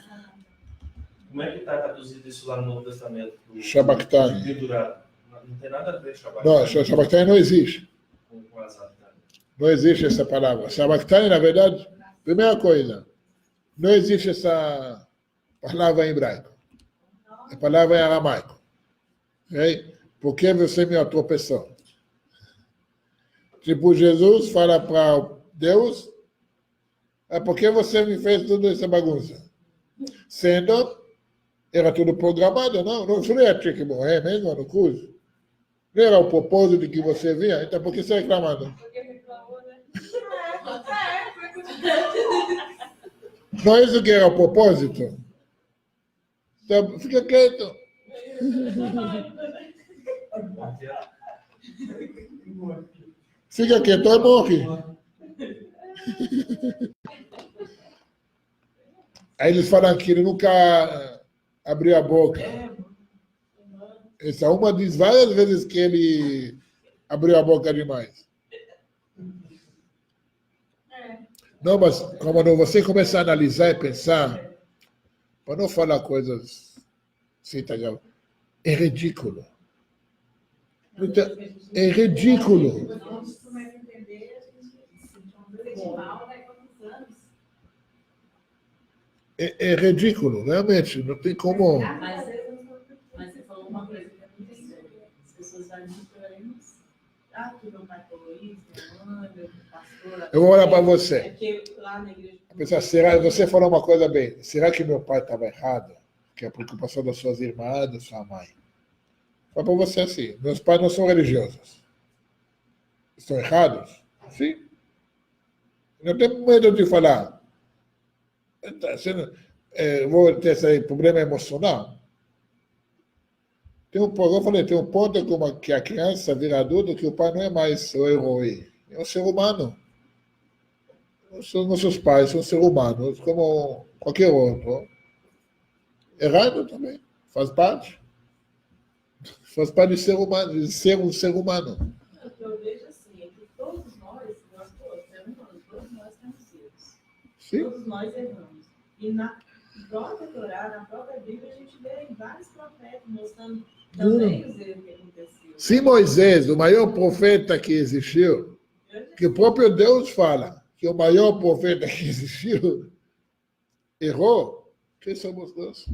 Como é que está traduzido isso lá no Novo Testamento? Shabachthani. Pendurado. Não tem nada a ver Shabachthani. Não, Shabachthani não existe. Com azabtani. Não existe essa palavra. Shabachthani, na verdade, primeira coisa, não existe essa palavra em hebraico. A palavra é aramaico. Okay? Por que você me tropeçou? Tipo, Jesus fala para Deus, por que você me fez tudo essa bagunça? Sendo, era tudo programado, não? Você não ia ter que morrer mesmo no cruz? Não era o propósito de que você vinha? Então, por que você reclamando? Porque reclamou, né? Não é isso que era o propósito? Então, fica quieto. Fica quieto e morre. Aí eles falam que ele nunca abriu a boca. Essa é uma das várias vezes que ele abriu a boca demais. Não, mas quando você começa a analisar e pensar, para não falar coisas assim, tá ligado? É ridículo. É ridículo. É ridículo, realmente. Não tem como. Mas você falou uma coisa que é muito séria. As pessoas já dizem que meu pai falou isso, minha mãe, meu pastor. Eu vou olhar para você. É que lá na igreja. Você falou uma coisa bem. Será que meu pai estava errado? Que é a preocupação das suas irmãs, da sua mãe. Fala para você assim. Meus pais não são religiosos. Estão errados? Sim. Não tenho medo de falar. Vou ter esse problema emocional. Tem um ponto como que a criança vira adulto que o pai não é mais o herói. É um ser humano. Nossos pais são seres humanos, como qualquer outro. Errado também. Faz parte. Faz parte de ser humano, de ser um ser humano. O que eu vejo assim é que todos nós temos erros. Sim. Todos nós erramos. E na própria Torá, na própria Bíblia, a gente vê vários profetas mostrando também os erros que aconteceram. Sim, Moisés, o maior profeta que existiu, que o próprio Deus fala que o maior profeta que existiu errou, quem somos nós?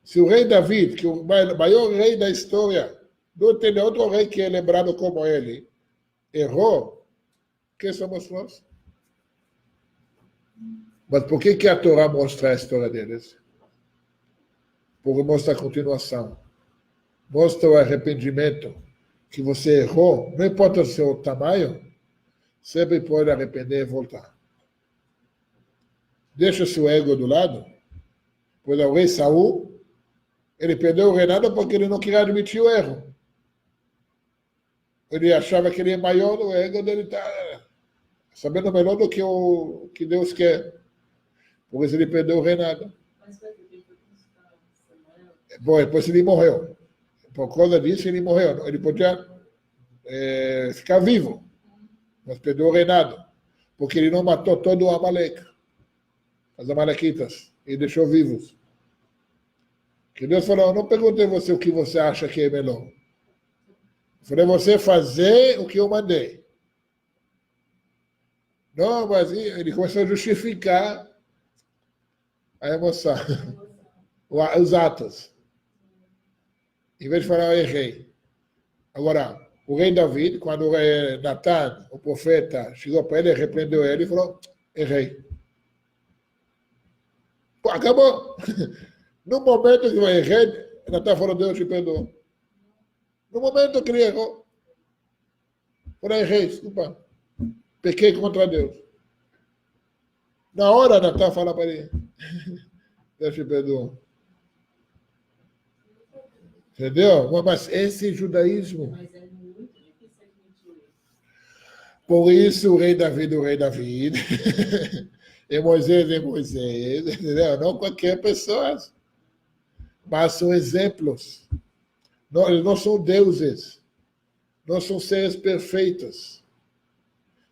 Se o rei David, que é o maior rei da história, não tem outro rei que é lembrado como ele, errou, quem somos nós? Mas por que a Torá mostra a história deles? Porque mostra a continuação. Mostra o arrependimento. Que você errou, não importa o seu tamanho, sempre pode arrepender e voltar. Deixa o seu ego do lado. Pois o rei Saul, ele perdeu o reinado porque ele não queria admitir o erro. Ele achava que ele é maior, o ego dele está sabendo melhor do que o que Deus quer. Por isso ele perdeu o reinado. Bom, depois ele morreu. Por causa disso ele morreu. Ele podia ficar vivo, mas perdeu o reinado. Porque ele não matou todo o Amaleque. as amalequitas, e deixou vivos. Que Deus falou, eu não perguntei você o que você acha que é melhor. Eu falei, você fazer o que eu mandei. Não, mas ele começou a justificar a emoção, os atos. Em vez de falar, eu errei. Agora, o rei Davi, quando o rei Natan, o profeta, chegou para ele, repreendeu ele e falou, errei. Pô, acabou. No momento que eu errei, Natan falou, Deus te perdoou. No momento que ele errou, falou, errei, desculpa. Pequei contra Deus. Na hora, Natan fala para ele, Deus te perdoou. Entendeu? Mas esse é judaísmo. Mas é muito difícil admitir isso. Por isso o rei Davi, e Moisés, entendeu? Não qualquer pessoa. Mas são exemplos. Não, eles não são deuses. Não são seres perfeitos.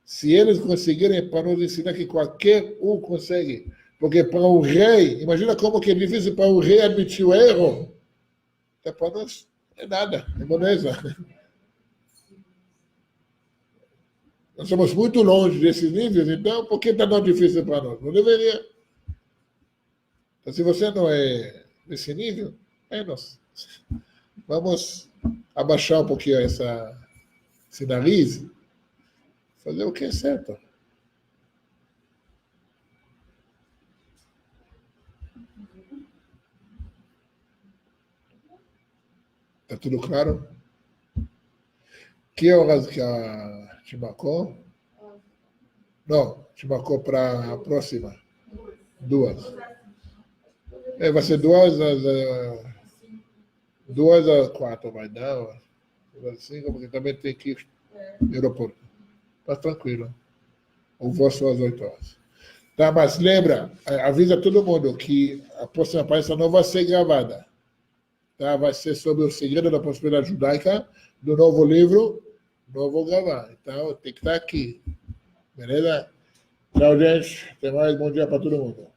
Se eles conseguirem, para nos ensinar que qualquer um consegue. Porque para um rei, imagina como que é difícil para um rei admitir o erro. Então, para nós, é nada, é moleza. Nós estamos muito longe desses níveis, então por que está tão difícil para nós? Não deveria. Então, se você não é desse nível, menos. Vamos abaixar um pouquinho esse nariz, fazer o que é certo. Está tudo claro? Que horas que te marcou? Não, te marcou para a próxima. 2. Vai ser 2h04 vai dar. 2h05, porque também tem que ir no aeroporto. Tá tranquilo. O voo só às 8 horas. Tá, mas lembra, avisa todo mundo que a próxima palestra não vai ser gravada. Tá? Vai ser sobre o segredo da prosperidade judaica, do novo livro, não vou gravar. Então, tem que estar aqui. Beleza? Tchau, gente. Até mais. Bom dia para todo mundo.